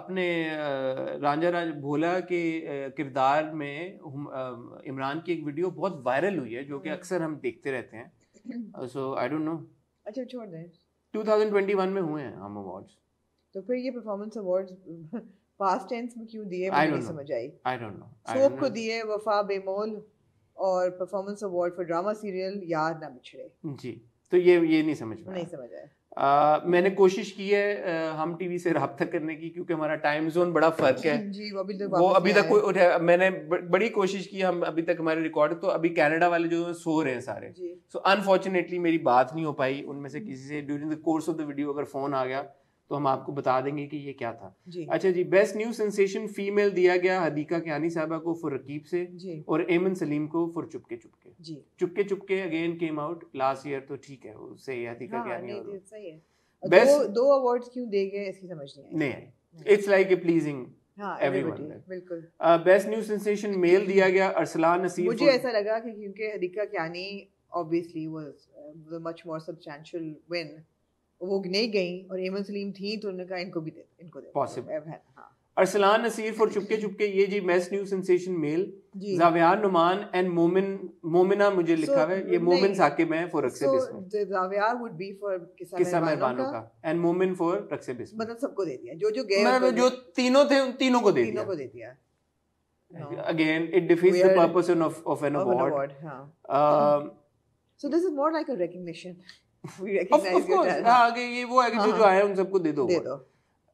अपने रांझा भोला के किरदार में इमरान की एक वीडियो बहुत वायरल हुई है जो कि अक्सर हम देखते रहते हैं। सो आई डोंट नो। अच्छा छोड़ दें। 2021 में हुए हैं हम अवार्ड्स। तो फिर ये परफॉर्मेंस अवार्ड्स पास्ट टेंस में क्यों दिए मुझे नहीं समझ आई। I don't know. सोप को दिए वफा बेमोल और performance award for drama serial Yaar Na बिछड़े। जी, तो ये नहीं समझ में नहीं समझ आया। मैंने कोशिश की है हम टीवी से रब्ता करने की, क्योंकि हमारा टाइम जोन बड़ा फर्क है जी। वो अभी तक कोई मैंने बड़ी कोशिश की, हम अभी तक हमारे रिकॉर्ड, तो अभी कनाडा वाले जो सो रहे हैं सारे। सो अनफॉर्चुनेटली मेरी बात नहीं हो पाई उनमें से किसी से। During the course of the video अगर फोन आ गया तो हम आपको बता देंगे कि ये क्या था जी। अच्छा जी, बेस्ट न्यू सेंसेशन फीमेल दिया गया हदीका कियानी साहबा को फॉर रकीब से जी। और एमन सलीम को फॉर चुपके चुपके जी। चुपके Chupke again came out last year, तो ठीक है उससे हदीका कियानी सही है। बेस्ट दो अवार्ड्स क्यों दे गए इसकी समझ नहीं आई। It's like a pleasing everyone. बिल्कुल। बेस्ट न्यू सेंसेशन मेल दिया गया अरसलान नसीर। मुझे ऐसा लगा कि क्योंकि Hadiqa Kiani obviously was much more substantial win, वो नहीं गई और एमन सलीम थी तो उन्होंने कहा इनको दे पॉसिबल। अरसलान नसीर फॉर चुपके चुपके ये जी best new sensation male. Zaviyar Noman and Momina मुझे लिखा है, ये मोमिन साकिब हैं for Raqse Bismil. Zaviyar would be for Qissa मेहरबानों Ka and मोमिन फॉर रक्से बिस्मिल। मतलब सबको दे दिया, जो गए मतलब जो तीनों थे उन तीनों को दे दिया। Again it defeats the purpose of an award. So this is more like a recognition. We recognize of course. आगे ये वो है कि जो आए उन सबको दे दो।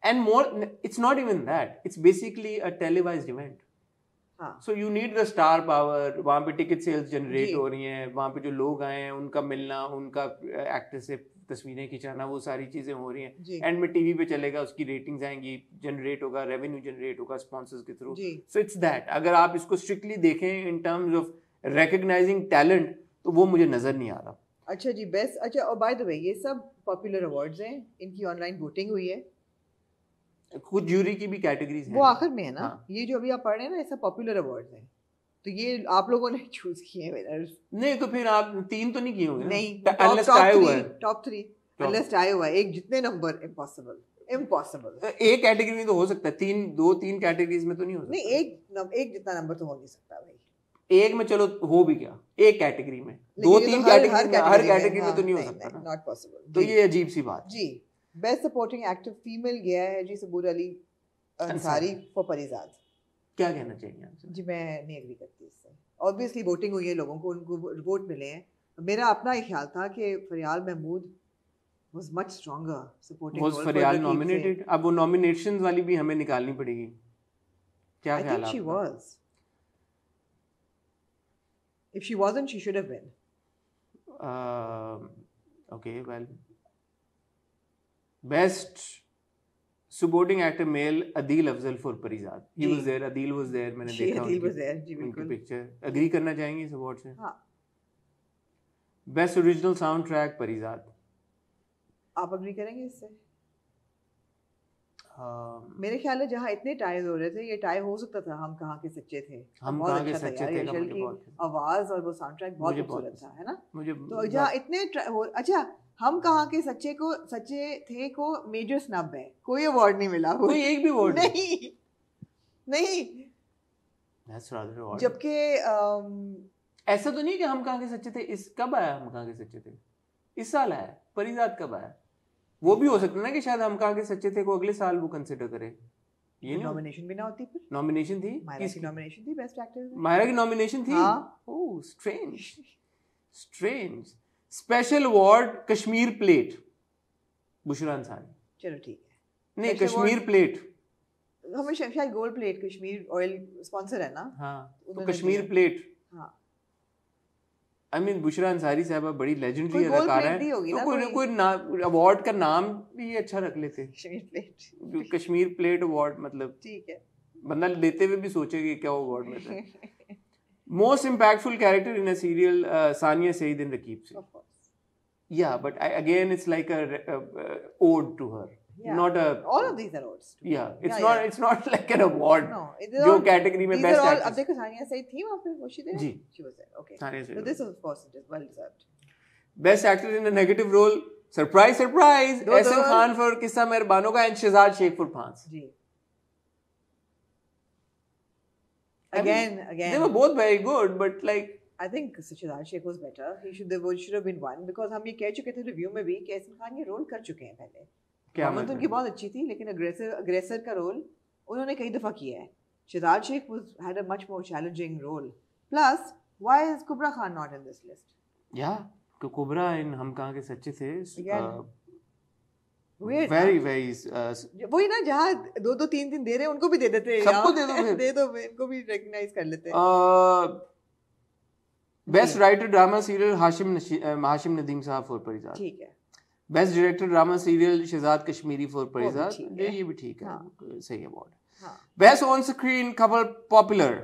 And more, it's not even that. It's basically a televised event. So you need the star power. वहाँ पे टिकट सेल्स जनरेट हो रही हैं, वहाँ पे जो लोग आए हैं उनका मिलना, उनका एक्टर से तस्वीरें खिंचाना, वो सारी चीजें हो रही हैं। एंड में टीवी पे चलेगा, उसकी रेटिंग्स आएंगी, जनरेट होगा, रेवेन्यू जनरेट होगा स्पॉन्सर्स के थ्रू। So it's that. अगर आप इसको स्ट्रिक्टली देखें in terms of recognising talent तो वो मुझे नजर नहीं आ रहा। अच्छा जी, बेस्ट। अच्छा, और बाय द वे ये सब पॉपुलर अवार्ड्स हैं, इनकी ऑनलाइन वोटिंग हुई है, कुछ ज्यूरी की भी कैटेगरीज हैं, वो आखिर में है ना। ये जो अभी आप पढ़ रहे हैं ना, ये सब पॉपुलर अवार्ड्स हैं, तो ये आप लोगों ने चूज किए हैं विनर्स। नहीं तो फिर आप 3 तो नहीं किए होंगे? नहीं, टॉप 3 अनलेस टाई हुआ है। एक जितने नंबर इम्पॉसिबल। एक कैटेगरी में तो हो सकता है, 2-3 कैटेगरीज में तो नहीं हो सकता। नहीं, एक जितना नंबर तो हो नहीं सकता भाई। एक में चलो हो भी क्या, एक कैटेगरी में, 2-3 कैटेगरी में, हर कैटेगरी में तो नहीं हो सकता ना, नॉट पॉसिबल। तो ये अजीब सी बात जी। बेस्ट सपोर्टिंग एक्टर फीमेल गया है जी सबूर अली अंसारी फॉर परिजाद। क्या कहना चाहिए आपसे? जी मैं नहीं एग्री करती इससे। ऑब्वियसली वोटिंग हुई है, लोगों को उनको वोट मिले हैं। मेरा अपना एक ख्याल था कि फरियाल Mahmood was much stronger supporting role. Was Fariyal nominated? अब वो नॉमिनेशंस वाली भी हमें निकालनी पड़ेगी। क्या ख्याल है? I think she was. If she wasn't, she should have been. Okay, well, best supporting actor male Adil Afzal for Parizad. He was there. Adil was there. मैंने देखा Adil was there. जी बिल्कुल। पिक्चर एग्री करना चाहेंगे इस award से? हाँ। Best original soundtrack Parizad. आप agree करेंगे इससे? मेरे ख्याल है जहाँ इतने टाइज हो रहे थे, ये टाई हो सकता था हम कहाँ के सच्चे थे। हम कहाँ के सच्चे थे की आवाज और वो साउंड ट्रैक बहुत खूबसूरत था, है ना? तो जहाँ इतने अच्छा, हम कहाँ के सच्चे थे को मेजर स्नब है, कोई अवार्ड नहीं मिला। कोई एक भी अवार्ड नहीं। जबकि ऐसा तो नहीं कि हम कहाँ के सच्चे थे। इस कब आया हम कहाँ के सच्चे थे? इस साल आया। परिजाद कब आया? वो भी हो सकता है ना कि शायद हम कहाँ के सच्चे थे को अगले साल वो कंसिडर करें। ये नॉमिनेशन भी ना होती फिर? नॉमिनेशन थी, किसकी नॉमिनेशन थी? बेस्ट एक्टर मायरा की नॉमिनेशन थी। Oh strange. Special award Kashmir plate Bushra Ansari. चलो ठीक है। नहीं, कश्मीर प्लेट हमें शायद gold plate, Kashmir oil sponsor है ना। हाँ, तो कश्मीर प्लेट। हाँ, I mean बुशरा अंसारी साहबा बड़ी लेजेंडरी कोई गोल्ड अदाकारा प्लेट दी है, होगी तो ना कोई कोई कोई अवार्ड का नाम भी अच्छा रख लेते, Kashmir plate. Kashmir plate award, मतलब ठीक है। बंदा लेते हुए भी सोचे कि क्या अवार्ड मिल रहा है। Most impactful character in a serial, Sania Saeed in Raqeeb सिंह। Of course. Yeah, but again it's like a ode to her, Yeah. not a All of these are awards. yeah, it's not like an award No, जो category में these best are all. Actress. अब देखो सानिया सईद थी वहाँ पे, was she there? जी, She was there. Okay. Sania Saeed. So this of course it is well deserved. Best actor in a negative role, surprise surprise, Ahsan Khan for Qissa मेहरबानों Ka and Shahzad Sheikh for Phaans. जी। Again. They were both very good, but like I think Shahzad Sheikh was better. He should have been one because हम ये कह चुके थे review में भी कि एहसन खान ये रोल कर चुके हैं पहले। क्या मतलब उनकी बहुत अच्छी थी, लेकिन अग्रेसर का रोल उन्होंने कई दफा किया है। Shahzad Sheikh had a much more challenging role. Plus, why is Kubra Khan not in this list? yeah, कुबरा इन हम कहाँ के सच्चे थे, Weird, very ना? very वही ना, जहाँ 2-3 दे रहे हैं उनको भी दे देते हैं, सबको दे दो फिर। दे दो, इनको भी रिकॉग्नाइज कर लेते हैं। Best writer drama serial Hashim Nadeem Sahab for Parizaad. ठीक है। Best director drama serial Shahzad Kashmiri for Parizaad, ठीक है। ये भी ठीक है, हाँ। सही अवार्ड। हाँ। Best on screen couple popular,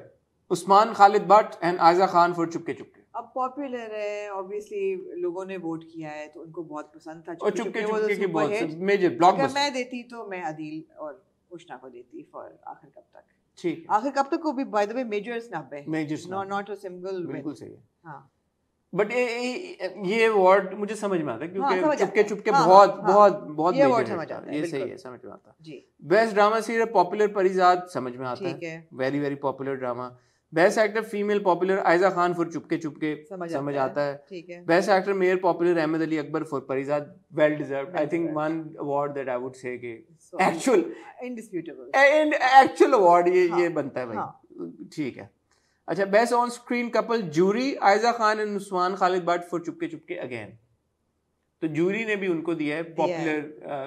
Usman Khalid Butt and Ayeza Khan for Chupke Chupke. अब पॉपुलर है, ऑब्वियसली लोगों ने वोट किया है तो उनको बहुत पसंद था। और चुपके चुपके की बहुत हिट। मेजर अगर ब्लॉकबस्टर। मैं देती तो मैं अदील और उष्णा को देती फॉर आखिर कब तक। ठीक, आखिर कब तक को भी by the way major snub है, major snub, not a single. बिल्कुल सही है। हाँ। बट ये अवार्ड मुझे समझ में आता है क्योंकि समझ चुपके आता है। चुपके हाँ, बहुत हाँ, बहुत बहुत ये अवार्ड मेजर समझ है, आता है, ये सही बिल्कुल। है, समझ में आता है। जी। Best drama serial popular Parizaad, समझ में आता ठीक है। Very very popular drama. Best actor female popular Ayeza Khan for Chupke Chupke, समझ आता है। ठीक है। Best actor male popular Ahmed Ali Akbar for Parizaad, well deserved. I think one award that I would say कि actual indisputable and actual award ये बनता है भाई। हाँ। ठीक है। अच्छा, best on screen couple jury Ayeza Khan and Usman Khalid Butt for Chupke Chupke again, तो जूरी ने भी उनको दिया है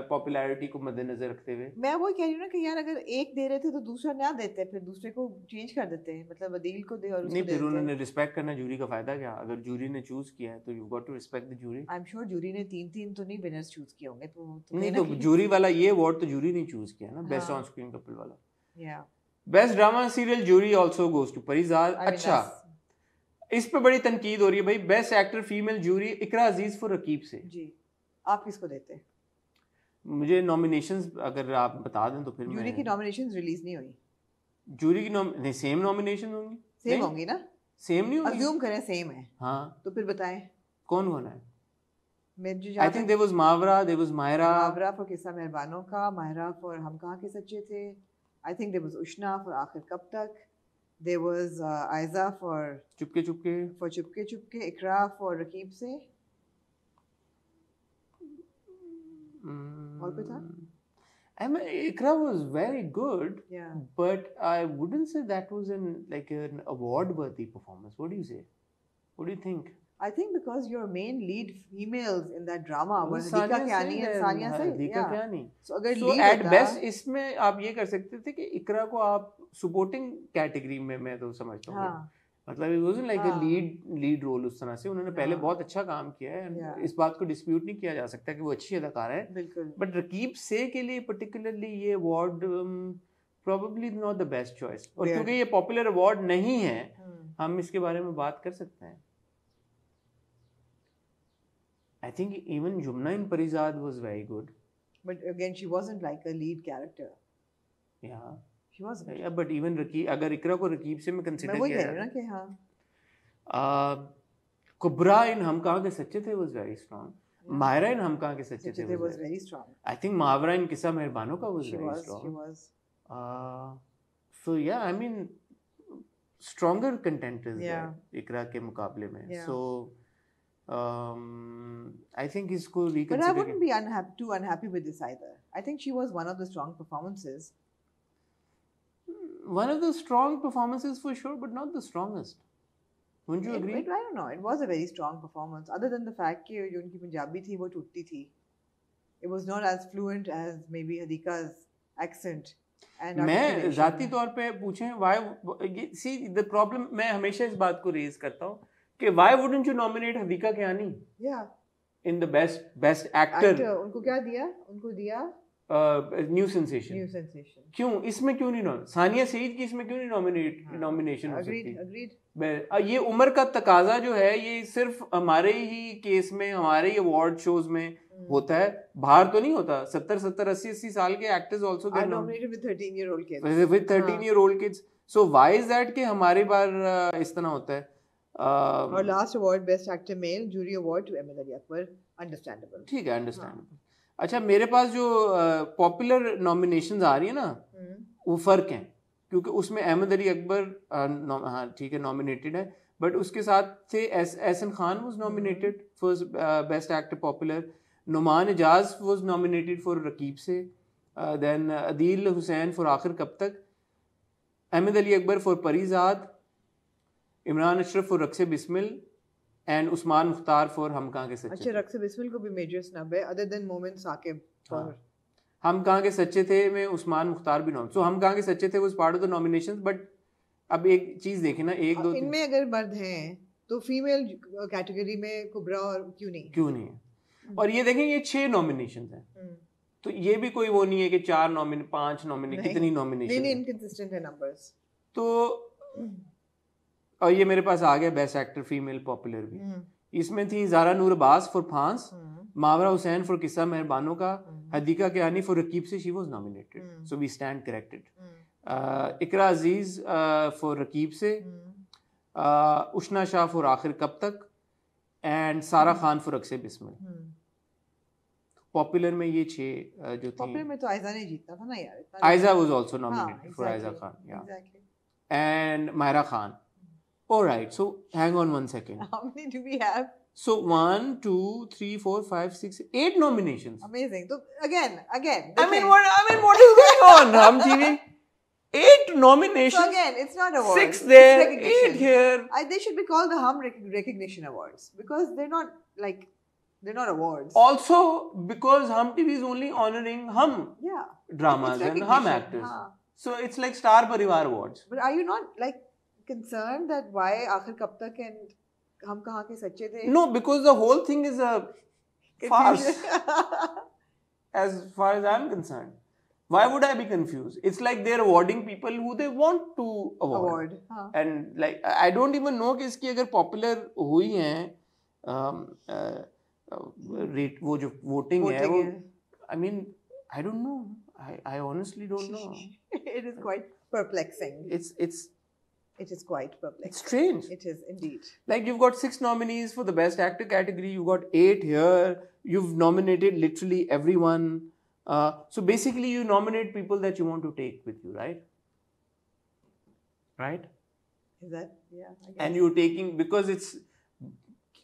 पॉपुलैरिटी को मद्देनजर रखते हुए। मैं वो कह रही हूँ ना कि यार अगर एक दे रहे थे तो दूसरा ना देते, फिर दूसरे को चेंज कर देते, मतलब अदील को दे और उसको नहीं, दे फिर देते। उन्होंने रिस्पेक्ट करना जूरी का फायदा क्या? अगर जूरी ने चूज किया है तो you got to respect the jury. I am sure jury ने 3 तो नहीं विनर्स चूज किए होंगे, तो नहीं, तो जूरी वाला ये अवार्ड तो जूरी ने चूज किया ना, बेस्ट ऑन स्क्रीन कपल वाला। या best drama serial jury also goes to Parizaad. अच्छा, इस पे बड़ी तनकीद हो रही है भाई। Best actor female jury Iqra Aziz for Raqeeb Se. जी, आप किसको देते? मुझे नॉमिनेशंस अगर आप बता दें तो फिर जूरी की नॉमिनेशंस रिलीज नहीं हुई। जूरी की नहीं, सेम नॉमिनेशन होंगी, सेम होंगी ना, सेम नहीं होंगी, अज्यूम करें सेम है। हाँ, तो फिर बताएं कौन कौन है? I think there was Mawra, there was Mayra. Mawra for Qissa मेहरबानों का, मायरा फॉर हम कहाँ के सच्चे थे, आई थिंक देयर वाज उष्णा फॉर आखिर कब तक, there was Aiza for Chupke चुपके, चुपके चुपके, इकरा फॉर रकीब से, और कोई था? I mean, Ikra was very good, Yeah. but I wouldn't say that was an award-worthy performance. What do you say? What do you think? I think because your main lead females in that drama were Saania Hadika Kyani and Sania Said. Hadika Kyani. So अगर So lead at होता, best इसमें आप ये कर सकते थे कि इकरा को आप supporting category में मैं तो समझता हूँ। हाँ, मतलब it wasn't like a हाँ, lead role उस तरह से। उन्होंने पहले हाँ, बहुत अच्छा काम किया है, Yeah. इस बात को dispute नहीं किया जा सकता कि वो अच्छी अदाकार है। बिल्कुल। बट रकीब से के लिए particularly ये award probably not the best choice, और Weird. क्योंकि ये पॉपुलर अवार्ड नहीं है, हम्म, हम इसके बारे में बात कर सकते हैं। I think even Jumna in Parizad was very good. But again, she wasn't like a lead character. Yeah. She wasn't. Yeah, but even Raqib, अगर इकरा को रकीब से मैं मैं कंसिडर वही किया कह रही हूँ ना कि हाँ, कुबरा इन हम कहाँ के सच्चे थे was very strong. मायरा इन हम कहाँ के सच्चे थे Suchita was was very strong. I think मावरा इन किस्सा मेहरबानों का was She very was. She strong. was. So yeah, I mean stronger contenders Yeah. there इकरा के मुकाबले में. Yeah. So I think इसको But I reconsider. wouldn't be too unhappy with this either. I think she was one of the strong performances. One of the strong performances for sure, but not the strongest. Wouldn't you agree? I don't know. It was a very strong performance. Other than the fact कि जो उनकी पंजाबी थी वो टूटती थी. It was not as fluent as maybe Hadika's accent. And मैं articulation. जाती तौर पे पूछें why see the problem, मैं हमेशा इस बात को रेज करता हूँ कि why wouldn't you nominate Hadiqa Kiani in the best actor? उनको क्या दिया? उनको दिया न्यू सेंसेशन। क्यों इसमें क्यों नहीं सानिया सईद की इसमें क्यों नहीं नॉमिनेशन हो सकती? ये उम्र का तकाजा जो है ये सिर्फ हमारे ही केस में, हमारे ही अवार्ड शोज में होता है, बाहर तो नहीं होता। 70 80 साल के actors also get nominated with 13 year old kids. So why is that कि हमारे बार इस तरह होता है? और last award best actor male, jury award to Ahmed Ali Akbar, understandable. ठीक है, अंडरस्टैंडेबल। अच्छा, मेरे पास जो पॉपुलर नॉमिनेशंस आ रही है ना, वो फर्क हैं, क्योंकि उसमें अहमद अली अकबर हाँ ठीक है नॉमिनेटेड है, बट उसके साथ थे Ahsan Khan was nominated for best actor popular, Noman Ijaz was nominated for Raqeeb Se, then Adeel Hussain for आखिर कब Tak, Ahmed Ali Akbar for Parizaad, Imran Ashraf for Raqse Bismil and Usman Mukhtar for Hum Kahan के सच्चे। अच्छा, रक्से बिस्मिल को भी मेजर स्नब है, other than Momin Saqib for Hum Kahan के सच्चे थे में उस्मान मुख्तार भी नॉमिनेटेड। सो हम कहाँ के सच्चे थे was part of the nominations. But अब एक चीज देखें ना, एक दो इनमें अगर मर्द हैं तो फीमेल कैटेगरी में कुबरा और क्यों नहीं है। और ये देखें, ये 6 नॉमिनेशंस हैं, तो ये भी कोई वो नहीं है कि 5 नॉमिनेशन कितनी नॉमिनेशन नहीं, इनकंसिस्टेंट है नंबर्स। तो और ये मेरे पास आ गया बेस्ट एक्टर फीमेल पॉपुलर भी। इसमें थी Zara Noor Abbas for Phaans, Mawra Hussain for Qissa मेहरबानों Ka, Hadiqa Kiani for Raqeeb Se, she was nominated, so we stand corrected. Iqra Aziz for Raqeeb Se, Ushna Shah for आखिर कब Tak, and Sara Khan for Raqse Bismil. Popular में ये 6 जो थी। पॉपुलर में तो आयजा ने जीता था ना यार। Ayeza was also nominated for Ayeza Khan, या and Mayra Khan. All right, so hang on one second. How many do we have? So 1, 2, 3, 4, 5, 6, 8 nominations. Amazing. So again. I mean, what is going on? Ram TV, 8 nominations. So again, it's not awards. 6 there, 8 here. They should be called the Hum Recognition Awards because they're not awards. Also, because Hum TV is only honoring Hum dramas and Hum actors. So it's like Star Parivar Awards. But are you not concerned that why आखिर कब तक and हम कहाँ के सच्चे थे? No, because the whole thing is a farce. As far as I'm concerned, why would I be confused? It's like they're awarding people who they want to award. And like I don't even know कि इसकी अगर popular हुई है वो जो voting है वो, I mean I don't know. I honestly don't know. It is quite perplexing. It is quite perplexing. It's strange. It is indeed. Like you've got 6 nominees for the best actor category. You got 8 here. You've nominated literally everyone. So basically, you nominate people that you want to take with you, right? Right? Is that I guess. And you're taking because it's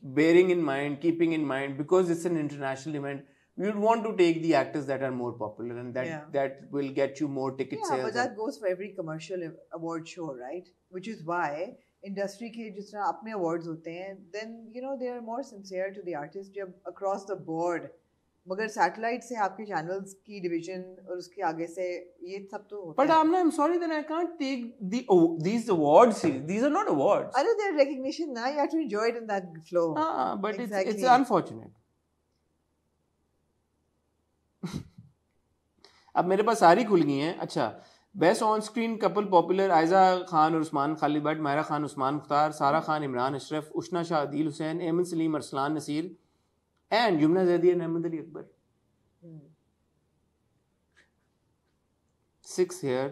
bearing in mind, keeping in mind, because it's an international event. You'd want to take the actors that are more popular and that will get you more ticket sales. Yeah, but that goes for every commercial award show, right? Which is why industry के जिस तरह अपने awards होते हैं, then they are more sincere to the artist जब across the board. मगर satellite से आपके channels की division और उसके आगे से ये सब तो होता है. But I'm sorry that I can't take these awards. These are not awards. I know they're recognition now. You have to enjoy it in that flow. But exactly. It's unfortunate. अब मेरे पास सारी खुल गई हैं। अच्छा, best on screen couple popular, Ayeza Khan और उस्मान खालिद भट्ट, मायरा खान उस्मान मुख्तार, सारा खान इमरान अशरफ, उशना Shah Adeel Hussain, Aiman Saleem Arsalan Naseer and Yumna Zaidi and Ahmed Ali Akbar. 6 here.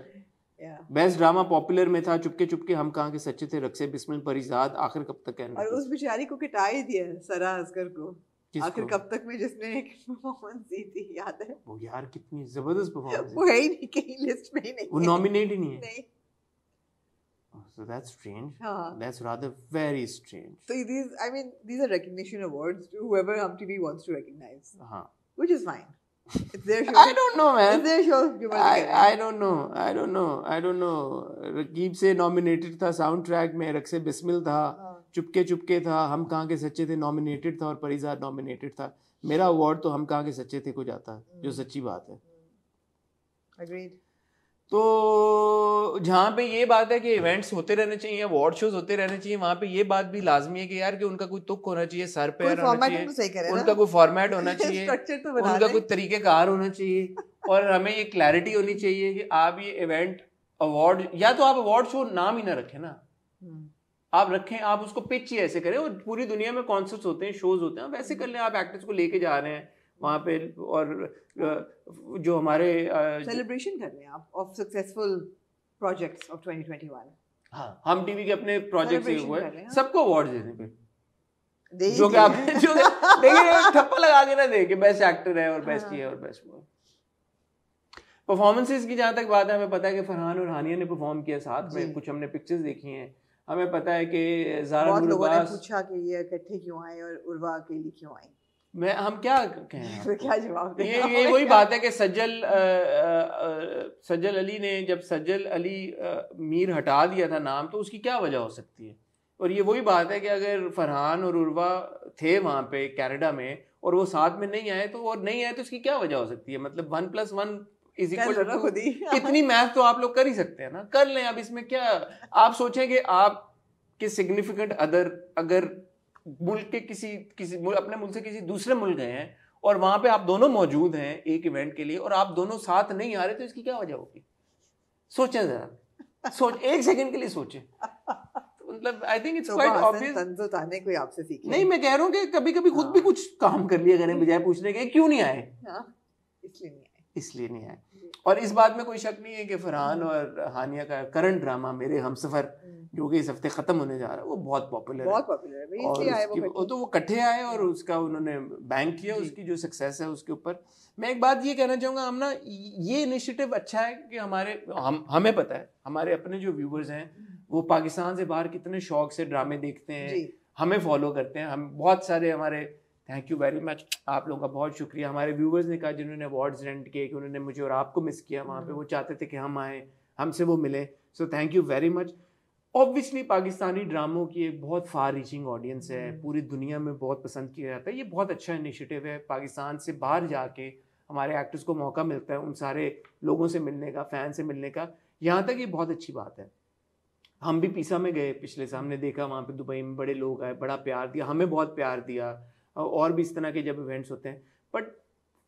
Best drama popular में था चुपके चुपके, हम कहाँ के सच्चे थे, रक्से बिस्मिल, परीजाद, आखिर कब तक है। और उस बेचारी को किटा ही दिया सरा असगर को आखिर कब तक में, जिसने एक परफॉर्मेंस दी थी, याद है वो? यार कितनी जबरदस्त परफॉर्मेंस वो है ही नहीं कहीं लिस्ट में ही नहीं, वो नॉमिनेट ही नहीं है। नहीं। So that's strange. That's rather very strange. So these are recognition awards to whoever Hum TV wants to recognize. Which is fine. It's their show. I don't know, man. It's their show. I don't know. Raqib से nominated था soundtrack में, रक्से बिस्मिल था, चुपके चुपके था, हम कहाँ के सच्चे थे nominated था, और परीजाद nominated था। मेरा award तो हम कहाँ के सच्चे थे को जाता है, जो सच्ची बात है। Agreed. तो जहाँ पे ये बात है कि इवेंट्स होते रहने चाहिए, अवार्ड शोज होते रहने चाहिए, वहाँ पे ये बात भी लाजमी है कि यार कि उनका कोई तुक होना चाहिए, सर पैर होना चाहिए, उनका कोई फॉर्मेट होना चाहिए, उनका कोई तरीकेकार होना चाहिए, और हमें ये क्लैरिटी होनी चाहिए कि आप ये इवेंट अवार्ड, या तो आप अवार्ड शो नाम ही ना रखें ना, आप रखें, आप उसको पिच ही ऐसे करें, और पूरी दुनिया में कॉन्सर्ट्स होते हैं, शोज होते हैं, वैसे कर लें, आप एक्टर्स को लेके जा रहे हैं वहाँ पे, और जो हमारे सेलिब्रेशन कर रहे हैं आप ऑफ सक्सेसफुल प्रोजेक्ट्स ऑफ 2021। हाँ, हम टीवी के अपने प्रोजेक्ट से हुए सबको अवार्ड देने पे, जो कि आप जो देखिए ठप्पा लगा के ना दे कि बेस्ट एक्टर है और बेस्ट ये और बेस्ट वो। परफॉर्मेंसेस की जहाँ तक बात है, हमें पता है कि फरहान और हानिया ने परफॉर्म किया साथ में, कुछ हमने पिक्चर्स देखी हैं, हमें पता है कि बहुत लोगों ने पूछा कि ये इकट्ठे क्यों आए और उर्वा अकेली क्यों आई। हम क्या कहें तो क्या जवाब दें? ये वही बात है कि सज्जल अली ने जब सज्जल अली मीर हटा दिया था नाम, तो उसकी क्या वजह हो सकती है? और ये वही बात है कि अगर फरहान और उर्वा थे वहाँ पे कनाडा में और वो साथ में नहीं आए, तो और नहीं आए तो इसकी क्या वजह हो सकती है? मतलब 1+1 इज इक्वल टू, इतनी मैथ तो आप लोग कर ही सकते हैं ना, कर लें। अब इसमें क्या आप सोचें कि आप के सिग्निफिकेंट अदर अगर मुल्क के किसी अपने मुल्क से किसी दूसरे मुल्क गए हैं और वहां पे आप दोनों मौजूद हैं एक इवेंट के लिए और आप दोनों साथ नहीं आ रहे, तो इसकी क्या वजह होगी? सोचें जरा, एक सेकंड के लिए सोचें। तो मतलब I think it's quite obvious. कोई आपसे सीखे नहीं, मैं कह रहा हूँ कि कभी कभी खुद भी कुछ काम कर लिया करें, बजाय पूछने के क्यों नहीं आए, इसलिए नहीं आए। और इस बात में कोई शक नहीं है कि फरहान और हानिया का करंट ड्रामा मेरे हमसफर, जो कि इस हफ्ते खत्म होने जा रहा है, वो बहुत पॉपुलर है, और तो वो इकट्ठे आए और उसका उन्होंने बैंक किया, उसकी जो सक्सेस है उसके ऊपर। मैं एक बात ये कहना चाहूँगा, हम ना ये इनिशिएटिव अच्छा है कि हमें पता है हमारे अपने जो व्यूवर्स हैं वो पाकिस्तान से बाहर कितने शौक से ड्रामे देखते हैं, हमें फॉलो करते हैं। हम बहुत सारे हमारे, थैंक यू वेरी मच, आप लोगों का बहुत शुक्रिया। हमारे व्यूवर्स ने कहा जिन्होंने अवार्ड्स रेंट किए कि उन्होंने मुझे और आपको मिस किया वहाँ पे, वो चाहते थे कि हम आए, हमसे वो मिले, so thank you very much. Obviously Pakistani ड्रामों की एक बहुत फार रीचिंग ऑडियंस है, पूरी दुनिया में बहुत पसंद किया जाता है, ये बहुत अच्छा इनिशिएटिव है। पाकिस्तान से बाहर जाके हमारे एक्टर्स को मौका मिलता है उन सारे लोगों से मिलने का, फ़ैन से मिलने का, यहाँ तक ये बहुत अच्छी बात है। हम भी पीसा में गए पिछले साल, हमने देखा वहाँ पे दुबई में बड़े लोग आए, बड़ा प्यार दिया, हमें बहुत प्यार दिया, और भी इस तरह के जब इवेंट्स होते हैं, बट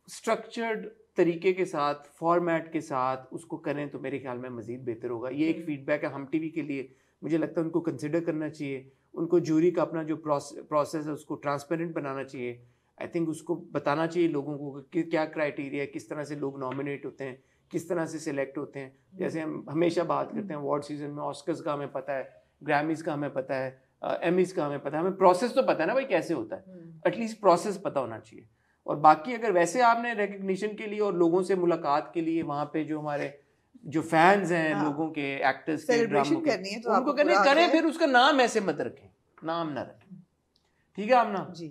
स्ट्रक्चर्ड तरीके के साथ, फॉर्मेट के साथ उसको करें तो मेरे ख्याल में मज़ीद बेहतर होगा। ये एक फीडबैक है हम टीवी के लिए, मुझे लगता है उनको कंसिडर करना चाहिए, उनको जूरी का अपना जो प्रोसेस है उसको ट्रांसपेरेंट बनाना चाहिए। आई थिंक उसको बताना चाहिए लोगों को कि क्या क्राइटेरिया है, किस तरह से लोग नॉमिनेट होते हैं, किस तरह से सिलेक्ट होते हैं। जैसे हम हमेशा बात करते हैं अवार्ड सीजन में, ऑस्कर्स का हमें पता है, ग्रैमीज का हमें पता है, एमीज का हमें पता है, हमें प्रोसेस तो पता है ना भाई कैसे होता है, एटलीस्ट प्रोसेस पता होना चाहिए। और बाकी अगर वैसे आपने रिकग्निशन के लिए और लोगों से मुलाकात के लिए वहाँ पे जो हमारे जो फैंस हैं, लोगों के, एक्टर्स के, ड्रामों के, उनको करें, फिर उसका नाम ऐसे मत रखें, नाम ना रखें, ठीक है आमना जी?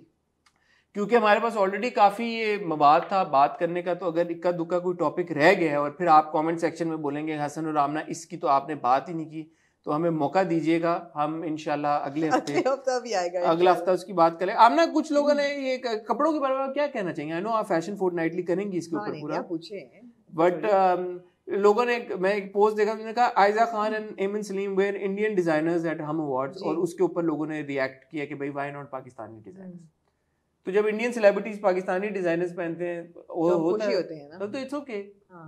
क्योंकि हमारे पास ऑलरेडी काफ़ी ये मवाद था बात करने का, तो अगर इक्का दुक्का कोई टॉपिक रह गया है और फिर आप कमेंट सेक्शन में बोलेंगे हसन और आमना इसकी तो आपने बात ही नहीं की, तो हमें मौका दीजिएगा, हम इंशाल्लाह अगले हफ्ते भी आएगा, अगला हफ्ता उसकी बात करें। आमना, कुछ लोगों ने ये कपड़ों के बारे में क्या कहना चाहिए? आई नो आप फैशन फोर्टनाइटली करेंगी इसके ऊपर पूरा, बट लोगों ने, मैं एक पोस्ट देखा, उन्होंने कहा Aiza Khan and Aiman Saleem were Indian designers at Hum awards, और उसके ऊपर लोगों ने रिएक्ट किया कि भाई व्हाई नॉट पाकिस्तानी डिजाइनर्स। तो जब इंडियन सेलिब्रिटीज पाकिस्तानी डिजाइनर्स पहनते हैं वो होते हैं ना, तो इट्स ओके।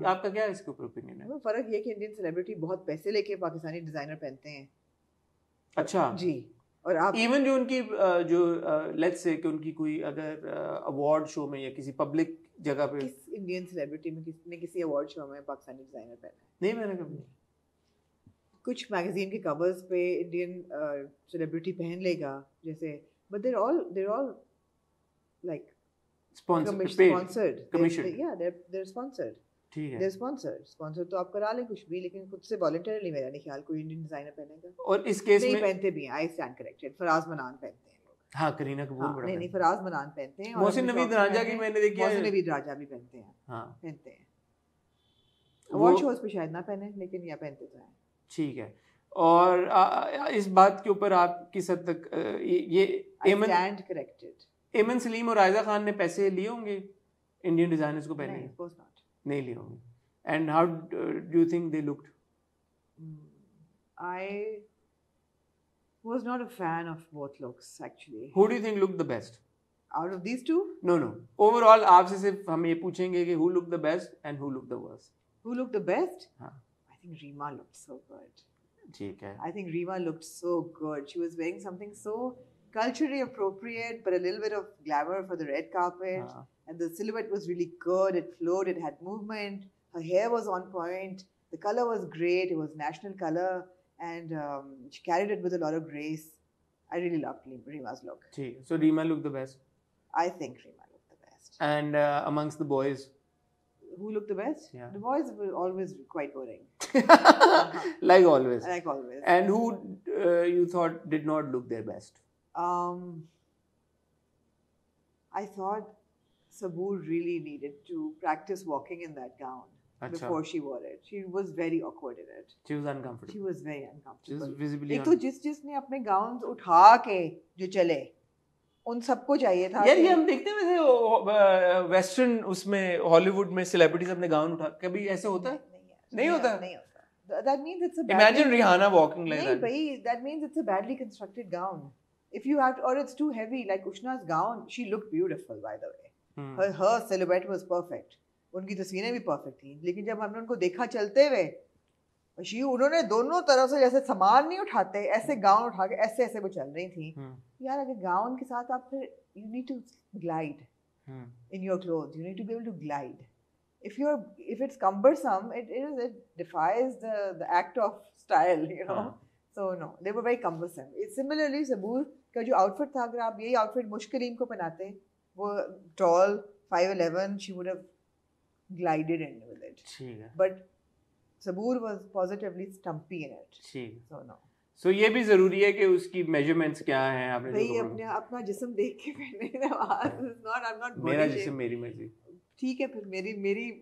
आपका क्या इसके ऊपर ओपिनियन है? फर्क ये कि इंडियन सेलिब्रिटी बहुत पैसे लेके पाकिस्तानी डिजाइनर पहनते हैं। अच्छा जी। और आप इवन जो उनकी जो लेट्स से कि उनकी कोई अगर अवार्ड शो में या किसी पब्लिक जगह पे, किस इंडियन सेलिब्रिटी में किसने किसी अवार्ड शो में पाकिस्तानी डिजाइनर पहना है? नहीं, मैंने कभी। कुछ मैगजीन के कवर्स पे इंडियन सेलिब्रिटी पहन लेगा जैसे, but they're all like sponsored, commissioned, yeah, they're sponsored, ठीक है, they're sponsored तो आप करा लें कुछ भी, लेकिन खुद से वॉलंटरली मेरा नहीं ख्याल कोई इंडियन डिजाइनर पहनेगा। और इस केस में पहनते भी हैं, आई स्टैंड करेक्टेड, फराज मनान पहनते हैं लोग। हाँ, करीना कपूर बड़ा नहीं फराज मनान पहनते हैं, मोहसिन नवीद राजा की मैंने देखी है, मोहसिन नवीद राजा भी पहनते हैं। हाँ, पहनते हैं, अवार्ड शोज पे शायद ना पहने, लेकिन या पहनते तो हैं। ठीक है। और इस बात के ऊपर आप किस हद तक ये स्टैंड करेक्टेड, एमन सलीम और आयजा खान ने पैसे लिए होंगे इंडियन डिजाइनर्स को पहनने? नहीं, ऑफ कोर्स नॉट, नहीं लिए होंगे। And how do you think they looked? I was not a fan of both looks actually. Who do you think looked the best? Out of these two? No. Overall, आपसे सिर्फ हम ये पूछेंगे कि who looked the best and who looked the worst. Who looked the best? हाँ. I think Reema looked so good. ठीक है. I think Reema looked so good. She was wearing something so culturally appropriate, but a little bit of glamour for the red carpet. And the silhouette was really good. It flowed. It had movement. Her hair was on point. The color was great. It was national color, and she carried it with a lot of grace. I really loved Reema's look. So Reema looked the best. I think Reema looked the best. And amongst the boys, who looked the best? Yeah. The boys were always quite boring. Like always. Like always. And who you thought did not look their best? I thought Saboor really needed to practice walking in that gown before she wore it. She was very awkward in it. She was uncomfortable. She was very uncomfortable. She was visibly एक तो जिसने अपने gowns उठा के जो चले उन सबको चाहिए था यार ये हम देखते हैं वैसे वेस्टर्न उसमें हॉलीवुड में सेलिब्रिटीज अपने गाउन उठा कभी ऐसे होता है नहीं होता that means it's a imagine Rihanna walking like that bhai, that means it's a badly constructed gown if you have to, or it's too heavy like Ushna's gown she looked beautiful by the way her silhouette was perfect उनकी तस्वीरें भी perfect थी लेकिन जब हमने उनको देखा चलते हुए उन्होंने दोनों तरफ से जैसे सामान नहीं उठाते ऐसे गाउन उठा के ऐसे ऐसे वो चल रही थी यार अगर गाउन के साथ आप फिर you need to glide in your clothes you need to be able to glide if it's cumbersome it defies the act of style you know so no they were very cumbersome it's similarly Saboor का जो outfit था अगर आप यही outfit मुश्किलीम को पहनाते वो tall 5'11" she would have glided in with it ठीक है but Saboor was positively stumpy in it ठीक so no so ये भी जरूरी है कि उसकी measurements क्या हैं आपने भाई अपना जिस्म देख के पहने ना I'm not मेरा जिस्म मेरी मर्जी ठीक है फिर मेरी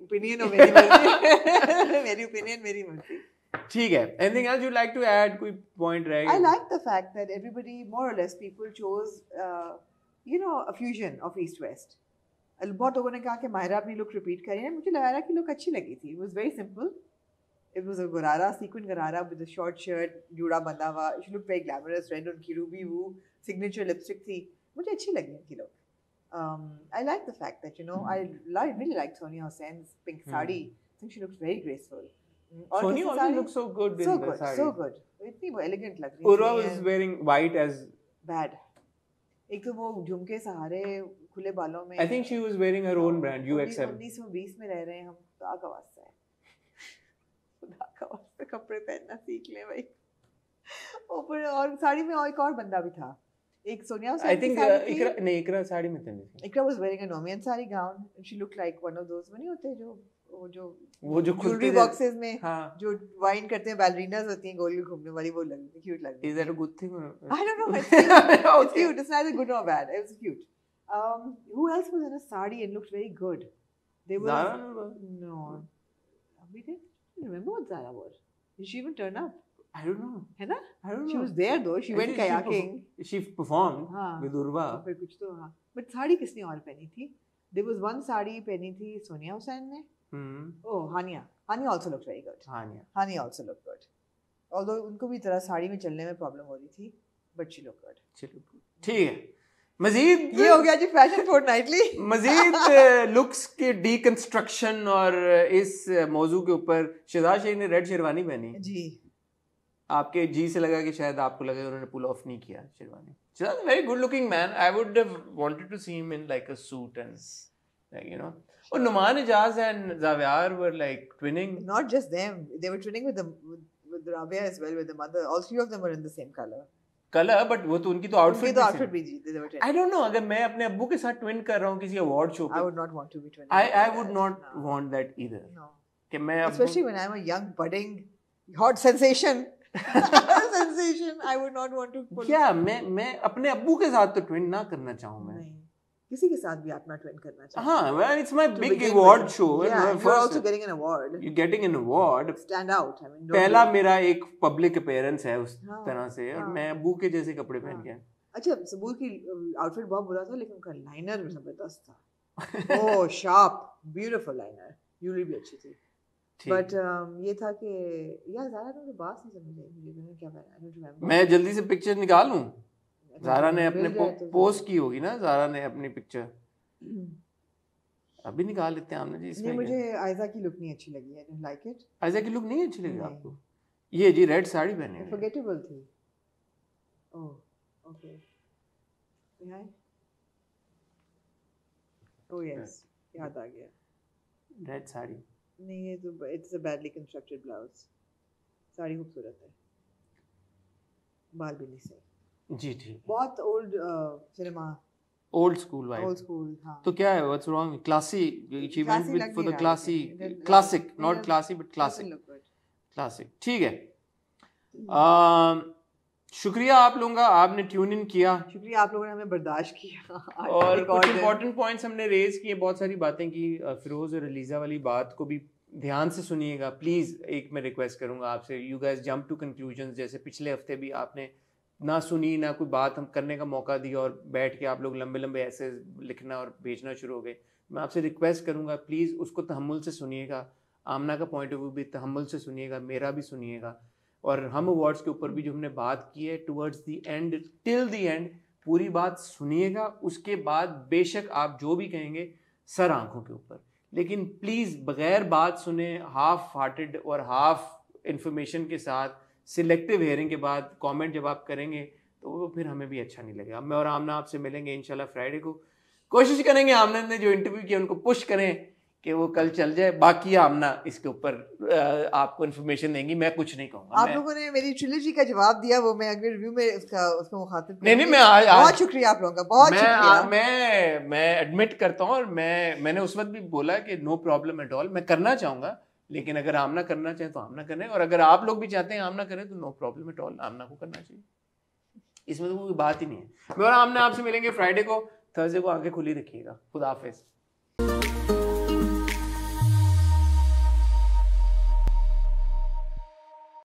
ओपिनियन और मेरी मर्जी मेरी ओपिनियन मेरी मर्जी ठीक है anything else you'd like to add कोई point रहेगा I like the fact that everybody more or less people chose a fusion of east west बहुत लोगों ने कहा कि माहिरा अपनी लुक रिपीट करी है मुझे लगा कि लुक अच्छी लगी थी it was very simple it was a गरारा sequin गरारा with a short shirt जूड़ा बंधा हुआ she looked very glamorous red उनकी ruby woo signature lipstick थी मुझे अच्छी लगी उनकी look I like the fact that I really liked Sonia Hossain's pink sari. I think she looks very graceful. Sonia also looks so good in the sari. So good. इतनी वो elegant लग रही है. Urva was wearing white as bad. एक तो वो झुमके सहारे खुले बालों में. I think she was wearing her own brand UXM. 1920 में रह रहे हैं हम खुदा का वास्ता है. खुदा का वास्ता कपड़े पहनना सीख ले भाई. ऊपर और साड़ी में और एक और बंदा भी था. एक Sonia I think Ikra sari में थी Ikra was wearing a Nomian sari gown and she looked like one of those नहीं होते जो jewelry boxes में जो वाइन करते हैं ballerinas होती हैं गोल घूमने वाली वो लग cute लग Is that a good thing? I don't know it's cute it's neither good nor bad it was cute who else was in a sari and looked very good Zara no we didn't remember what Zara was did she even turn up I don't know. है ना? I don't know. She was there though. She went kayaking. She performed with Urva. फिर कुछ तो हाँ. But sari किसने और पहनी थी? There was one साड़ी पहनी थी सोनिया हुसैन ने. Oh, Hania. Hania also looked very good. Hania also looked good. Although उनको भी तरह साड़ी में चलने में प्रॉब्लम हो रही थी, but she looked good. ठीक है. मजीद ये हो गया जी फैशन फोर्टनाइटली. मजीद लुक्स के डीकंस्ट्रक्शन और इस मौजू के ऊपर शहजाद शेख ने रेड शेरवानी पहनी. जी. आपके जी से लगा कि शायद आपको लगा उन्होंने पुल ऑफ नहीं किया sherwani. Shehzad very good looking man. I would have wanted to see him in like a suit and like और Numan Ijaz and Zawiar were like twinning. Not just them. They were twinning with Rabia as well with the mother. All three of them were in the same color. But वो तो उनकी तो outfit भी they were twinning. I don't know अगर मैं अपने अब्बू के साथ twin कर रहा हूँ किसी award show पे. I would not want to be twinning. I would not want that either. No. कि मैं especially when I'm a young budding hot sensation. Sensation. I would not want to. क्या मैं अपने अब्बू के साथ तो ट्विन ना करना चाहूँ मैं. नहीं. किसी के साथ भी आप ना ट्विन करना चाहते. हाँ, well, it's my big award show. Yeah, you're also getting an award. You're getting an award. Stand out. I mean. पहला मेरा एक public appearance है उस तरह से और मैं अब्बू के जैसे कपड़े पहन के. अच्छा, सबूर की outfit बहुत बुरा था लेकिन उनका liner भी जबरदस्त था. Oh, sharp, beautiful liner. Jewelry भी अच्छी थी. बट ये था कि यार ज़ारा ने बात नहीं समझ आई मुझे, मैंने क्या पहना, आई डोंट रिमेंबर। मैं जल्दी से पिक्चर निकालूं? ज़ारा ने अपने पोस्ट की होगी ना, ज़ारा ने अपनी पिक्चर अभी निकाल लेते हैं आमना जी। इसमें नहीं, मुझे आयजा की लुक नहीं अच्छी लगी, I don't like it. Aiza की लुक नहीं अच्छी लगी आपको? ये जी रेड साड़ी पहने हुए, फॉरगेटेबल थी। ओह ओके, यहाँ ओह यस, याद आ गया, रेड साड़ी नहीं ये तो it's a badly constructed blouse. Sari खूबसूरत है, बाल भी नहीं सही जी, ठीक, बहुत old cinema, old school vibe, old school. हाँ तो क्या है, what's wrong? Classy, she went with for the classy, classic, classic, not classy but classic, classic, ठीक है। शुक्रिया आप लोगों का, आपने ट्यून इन किया, शुक्रिया आप लोगों ने हमें बर्दाश्त किया और कुछ इंपॉर्टेंट पॉइंट्स हमने रेज किए, बहुत सारी बातें की। फिरोज और अलीज़ा वाली बात को भी ध्यान से सुनिएगा प्लीज़। एक मैं रिक्वेस्ट करूंगा आपसे, you guys jump to conclusions, जैसे पिछले हफ्ते भी आपने ना सुनी ना कोई बात हम करने का मौका दिया और बैठ के आप लोग लंबे लंबे ऐसे लिखना और भेजना शुरू हो गए। मैं आपसे रिक्वेस्ट करूंगा प्लीज़ उसको तहम्मुल से सुनिएगा, आमना का पॉइंट ऑफ व्यू भी तहम्मुल से सुनिएगा, मेरा भी सुनिएगा, और हम अवार्ड्स के ऊपर भी जो हमने बात की है towards the end, till the end पूरी बात सुनिएगा। उसके बाद बेशक आप जो भी कहेंगे सर आंखों के ऊपर, लेकिन प्लीज़ बगैर बात सुने, हाफ हार्टेड और हाफ इंफॉर्मेशन के साथ सिलेक्टिव हेयरिंग के बाद कमेंट जब आप करेंगे तो वो फिर हमें भी अच्छा नहीं लगेगा। मैं और आमना आपसे मिलेंगे इंशाल्लाह फ्राइडे को, कोशिश करेंगे आमना ने जो इंटरव्यू किया उनको पुश करें कि वो कल चल जाए, बाकी आमना इसके ऊपर आपको इन्फॉर्मेशन देंगी, मैं कुछ नहीं कहूँगा। आप लोगों ने मेरी ट्रिलॉजी का जवाब दिया, वो मैं अगले रिव्यू में उसका मुखातिब नहीं मैं आज बहुत शुक्रिया आप लोगों का, बहुत शुक्रिया। मैं एडमिट करता हूँ, और मैंने उस वक्त भी बोला कि नो प्रॉब्लम एट ऑल, मैं करना चाहूँगा, लेकिन अगर आमना करना चाहे तो आमना करें, और अगर आप लोग भी चाहते हैं आमना करें तो नो प्रॉब्लम एट ऑल, आमना को करना चाहिए, इसमें तो कोई बात ही नहीं है। मैं और आमना आपसे मिलेंगे फ्राइडे को, थर्सडे को आंखें खुली रखिएगा। खुदा हाफिज़।